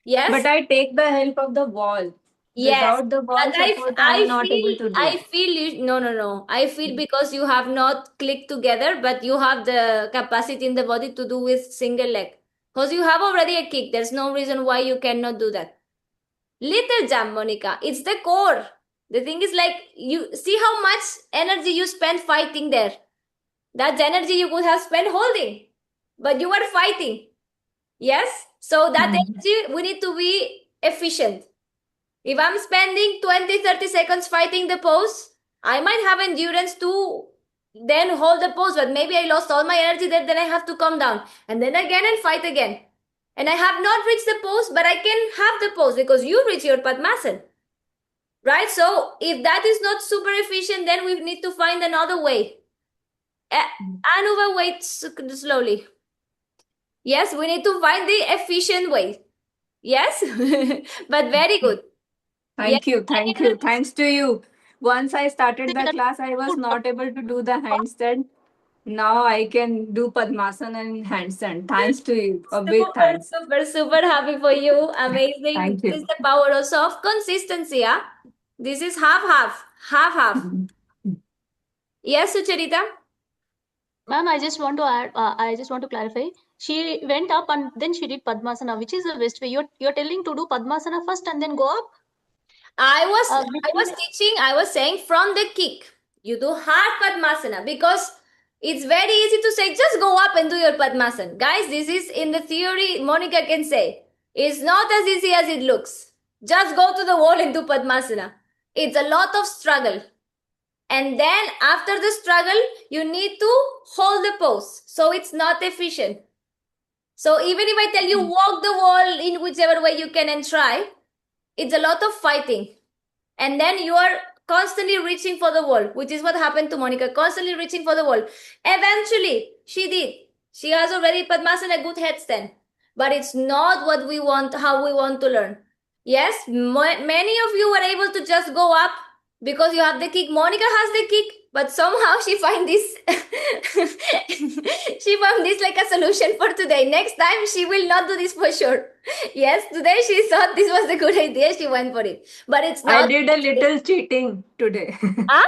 Speaker 1: Yes?
Speaker 10: But I take the help of the wall.
Speaker 1: Yes.
Speaker 10: Without the wall
Speaker 1: And
Speaker 10: support, I am not able to do.
Speaker 1: I feel you, no. I feel because you have not clicked together, but you have the capacity in the body to do with single leg. Because you have already a kick. There's no reason why you cannot do that. Little jump, Monica. It's the core. The thing is like, you see how much energy you spend fighting there. That's energy you could have spent holding. But you were fighting. Yes? So that energy, we need to be efficient. If I'm spending 20-30 seconds fighting the pose, I might have endurance to then hold the pose, but maybe I lost all my energy there, then I have to come down. And then again and fight again. And I have not reached the pose, but I can have the pose because you reach your Padmasana. Right? So if that is not super efficient, then we need to find another way. Anuva, wait slowly. Yes, we need to find the efficient way. Yes? But very good.
Speaker 10: Thank you. Thanks to you. Once I started the class, I was not able to do the handstand. Now I can do Padmasana and handstand. Thanks to you. A big thanks.
Speaker 1: Super happy for you. Amazing.
Speaker 10: Thank you.
Speaker 1: This is the power also of consistency. Yeah? This is half. Yes, Sucharita?
Speaker 4: Ma'am, I just want to add, I just want to clarify. She went up and then she did Padmasana, which is the best way. You're telling to do Padmasana first and then go up?
Speaker 1: I was teaching, I was saying from the kick, you do hard Padmasana because it's very easy to say, just go up and do your Padmasana. Guys, this is in the theory, Monica can say. It's not as easy as it looks. Just go to the wall and do Padmasana. It's a lot of struggle. And then after the struggle, you need to hold the pose. So it's not efficient. So even if I tell you walk the wall in whichever way you can and try, it's a lot of fighting. And then you are constantly reaching for the wall, which is what happened to Monica, constantly reaching for the wall. Eventually, she did. She has already Padmasana, a good headstand. But it's not what we want, how we want to learn. Yes, many of you were able to just go up because you have the kick. Monica has the kick, but somehow she found this she found this like a solution for today. Next time she will not do this for sure. Yes, today she thought this was a good idea, she went for it, but it's not.
Speaker 10: I did a little cheating today.
Speaker 1: Huh?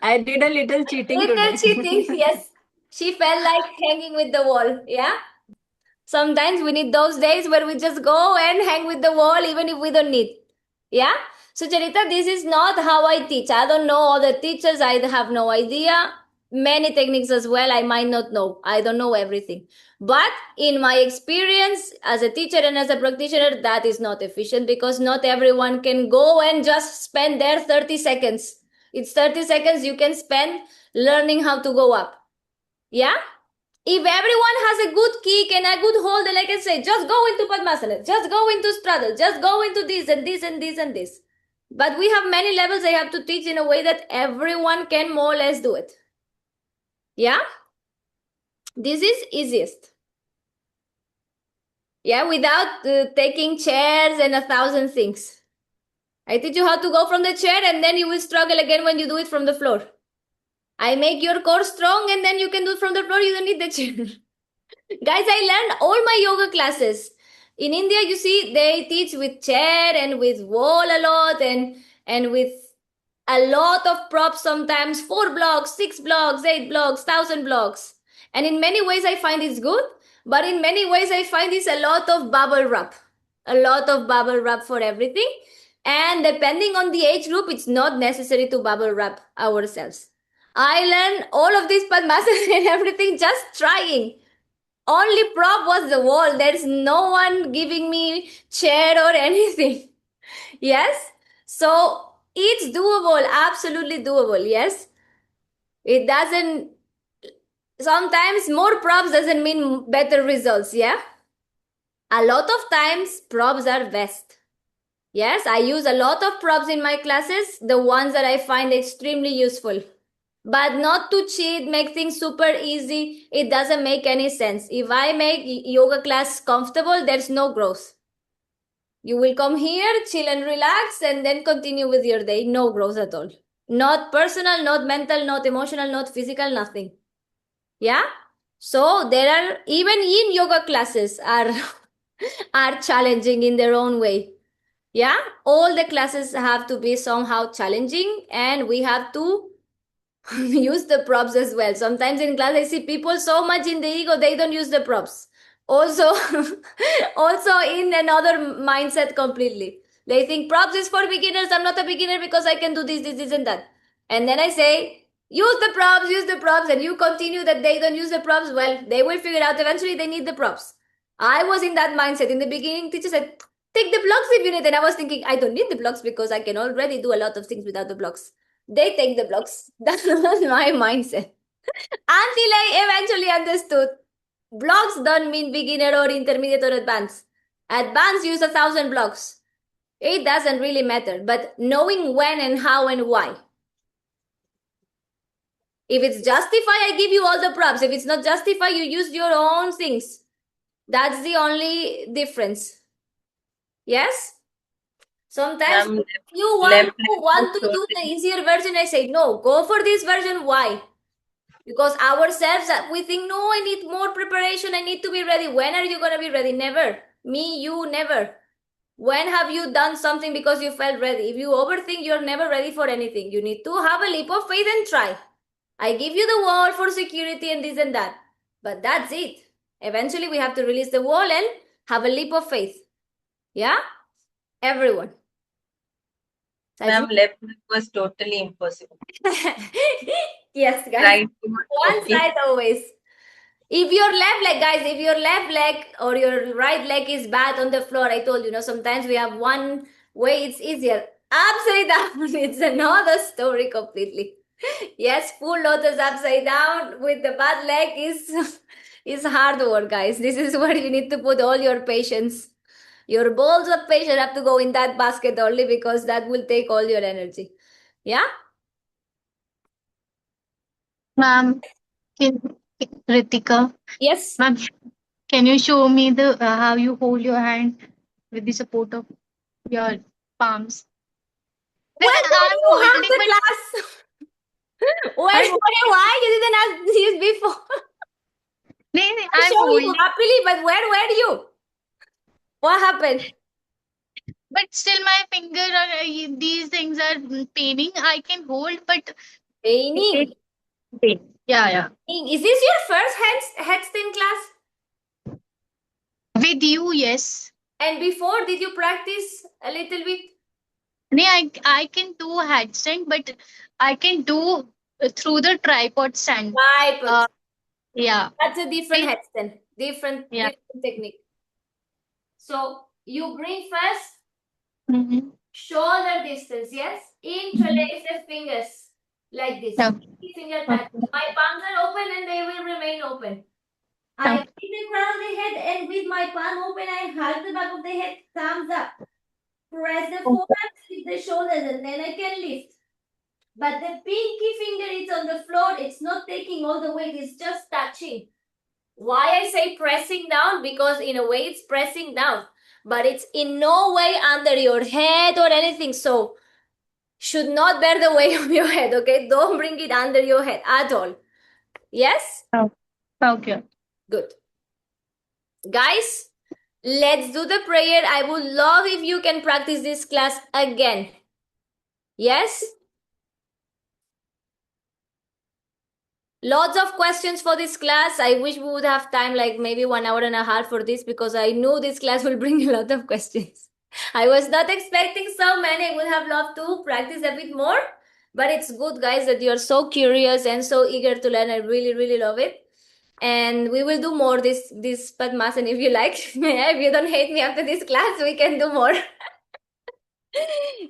Speaker 10: I did a little cheating today.
Speaker 1: Cheating. Yes, she felt like hanging with the wall. Yeah, sometimes we need those days where we just go and hang with the wall even if we don't need. Yeah. So Charita, this is not how I teach. I don't know other teachers. I have no idea. Many techniques as well. I might not know. I don't know everything. But in my experience as a teacher and as a practitioner, that is not efficient because not everyone can go and just spend their 30 seconds. It's 30 seconds you can spend learning how to go up. Yeah? If everyone has a good kick and a good hold, then I can say, just go into Padmasana, just go into straddle, just go into this and this and this and this. But we have many levels I have to teach in a way that everyone can more or less do it. Yeah? This is easiest. Yeah, without taking chairs and 1,000 things. I teach you how to go from the chair and then you will struggle again when you do it from the floor. I make your core strong and then you can do it from the floor. You don't need the chair. Guys, I learned all my yoga classes. In India, you see, they teach with chair and with wall a lot and with a lot of props sometimes, 4 blocks, 6 blocks, 8 blocks, 1,000 blocks. And in many ways, I find it's good. But in many ways, I find it's a lot of bubble wrap. A lot of bubble wrap for everything. And depending on the age group, it's not necessary to bubble wrap ourselves. I learned all of this Padmasana and everything just trying. Only prop was the wall. There's no one giving me chair or anything. Yes? So it's doable. Absolutely doable. Yes? It doesn't... Sometimes more props doesn't mean better results. Yeah? A lot of times props are best. Yes? I use a lot of props in my classes. The ones that I find extremely useful. But not to cheat, make things super easy. It doesn't make any sense. If I make yoga class comfortable, there's no growth. You will come here, chill and relax, and then continue with your day. No growth at all. Not personal, not mental, not emotional, not physical, nothing. Yeah? So there are, even in yoga classes are are challenging in their own way. Yeah, all the classes have to be somehow challenging, and we have to use the props as well. Sometimes in class I see people so much in the ego they don't use the props. Also, also in another mindset completely. They think props is for beginners. I'm not a beginner because I can do this, and that. And then I say, use the props, and you continue that they don't use the props. Well, they will figure out eventually they need the props. I was in that mindset in the beginning. Teacher said, take the blocks if you need. And I was thinking, I don't need the blocks because I can already do a lot of things without the blocks. They take the blocks. That was my mindset. Until I eventually understood blocks don't mean beginner or intermediate or advanced. Advanced use 1,000 blocks. It doesn't really matter, but knowing when and how and why. If it's justify, I give you all the props. If it's not justify, you use your own things. That's the only difference. Yes? Sometimes
Speaker 7: Ma'am,
Speaker 1: you
Speaker 7: left
Speaker 1: want to do the easier version. I say, no, go for this version. Why? Because ourselves, we think, no, I need more preparation. I need to be ready. When are you going to be ready? Never. Me, you, never. When have you done something because you felt ready? If you overthink, you're never ready for anything. You need to have a leap of faith and try. I give you the wall for security and this and that. But that's it. Eventually, we have to release the wall and have a leap of faith. Yeah? Everyone.
Speaker 7: ma'am, left leg was totally impossible.
Speaker 1: Yes, guys.
Speaker 7: Right.
Speaker 1: One side always. If your left leg, guys, if your left leg or your right leg is bad on the floor, I told you, sometimes we have one way it's easier. Upside down, it's another story completely. Yes, full lotus upside down with the bad leg is hard work, guys. This is where you need to put all your patience. Your balls of patience have to go in that basket only because that will take all your energy. Yeah?
Speaker 8: Ma'am, Ritika,
Speaker 1: Yes.
Speaker 8: ma'am, can you show me the how you hold your hand with the support of your palms?
Speaker 1: When
Speaker 8: I'm
Speaker 1: did you have
Speaker 8: holding
Speaker 1: the
Speaker 8: my
Speaker 1: class? Why you didn't ask this before? I
Speaker 8: I'm
Speaker 1: show you
Speaker 8: holding,
Speaker 1: happily, but where were you? What happened?
Speaker 8: but still my finger or these things are paining. I can hold, but
Speaker 1: Paining.
Speaker 8: pain. Yeah.
Speaker 1: Is this your first headstand class?
Speaker 8: With you, yes.
Speaker 1: And before, did you practice a little bit?
Speaker 8: I can do headstand, but I can do through the tripod stand.
Speaker 1: Tripod.
Speaker 8: Yeah.
Speaker 1: That's a different
Speaker 8: It-
Speaker 1: headstand. Different
Speaker 8: Yeah.
Speaker 1: technique. So you bring first
Speaker 8: Mhm.
Speaker 1: shoulder distance, yes? Interlace the fingers like this.
Speaker 8: Yeah.
Speaker 1: Finger touch. My palms are open and they will remain open. I keep the crown of the head and with my palm open, I hold the back of the head, thumbs up. Press the forearm with the shoulders and then I can lift. But the pinky finger is on the floor. It's not taking all the weight. It's just touching. Why I say pressing down? Because in a way it's pressing down. But it's in no way under your head or anything. So should not bear the weight of your head, okay? Don't bring it under your head at all. Yes?
Speaker 8: Okay.
Speaker 1: Good. Guys, let's do the prayer. I would love if you can practice this class again. Yes? Lots of questions for this class. I wish we would have time, like maybe 1.5 hours for this, because I knew this class will bring a lot of questions. I was not expecting so many. I would have loved to practice a bit more, but it's good, guys, that you're so curious and so eager to learn. I really, really love it. And we will do more this Padmasana if you like. If you don't hate me after this class, we can do more.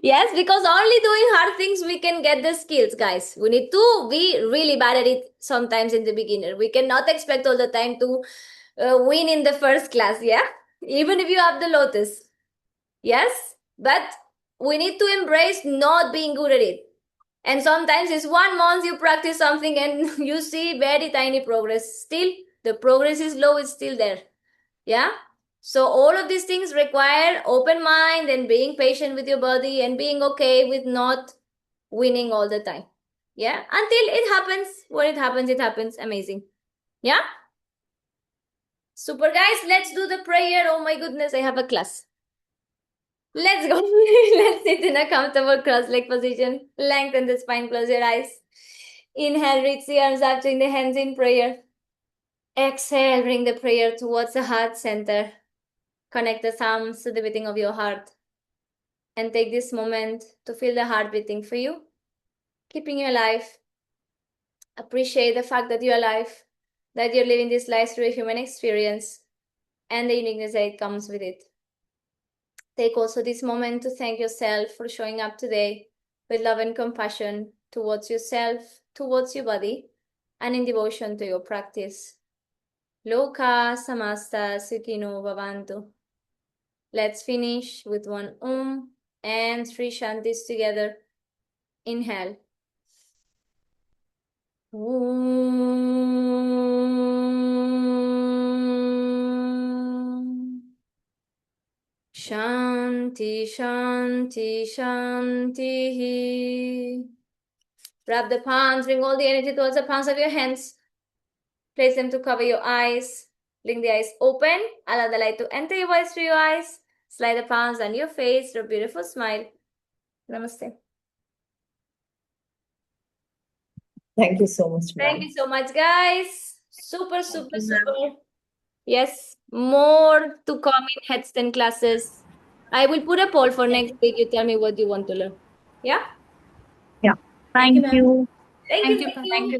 Speaker 1: Yes, because only doing hard things we can get the skills, guys. We need to be really bad at it sometimes in the beginner. We cannot expect all the time to win in the first class, yeah? Even if you have the lotus. Yes? But we need to embrace not being good at it. And sometimes it's 1 month you practice something and you see very tiny progress. Still, the progress is low, it's still there. Yeah? So all of these things require open mind and being patient with your body and being okay with not winning all the time. Yeah? Until it happens. When it happens, it happens. Amazing. Yeah? Super, guys. Let's do the prayer. Oh my goodness, I have a class. Let's go. Let's sit in a comfortable cross-leg position. Lengthen the spine. Close your eyes. Inhale, reach the arms up, join the hands in prayer. Exhale, bring the prayer towards the heart center. Connect the thumbs to the beating of your heart. And take this moment to feel the heart beating for you, keeping you alive. Appreciate the fact that you're alive, that you're living this life through a human experience, and the uniqueness that it comes with it. Take also this moment to thank yourself for showing up today with love and compassion towards yourself, towards your body, and in devotion to your practice. Loka samasta sukhino bhavantu. Let's finish with one and 3 shantis together. Inhale. Shanti, Shanti, Shanti. Wrap the palms, bring all the energy towards the palms of your hands. Place them to cover your eyes. Bring the eyes open. Allow the light to enter your voice through your eyes. Slide the palms on your face to a beautiful smile. Namaste.
Speaker 3: Thank you so much,
Speaker 1: Thank
Speaker 3: ma'am.
Speaker 1: you so much, guys. Super. Yes, more to come in headstand classes. I will put a poll for next week. You tell me what you want to learn. Yeah?
Speaker 8: Yeah.
Speaker 5: Thank you,
Speaker 8: Thank
Speaker 5: ma'am.
Speaker 8: you.
Speaker 1: Thank
Speaker 2: Thank
Speaker 1: you.
Speaker 2: you.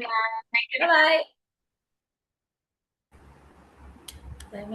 Speaker 1: Bye-bye.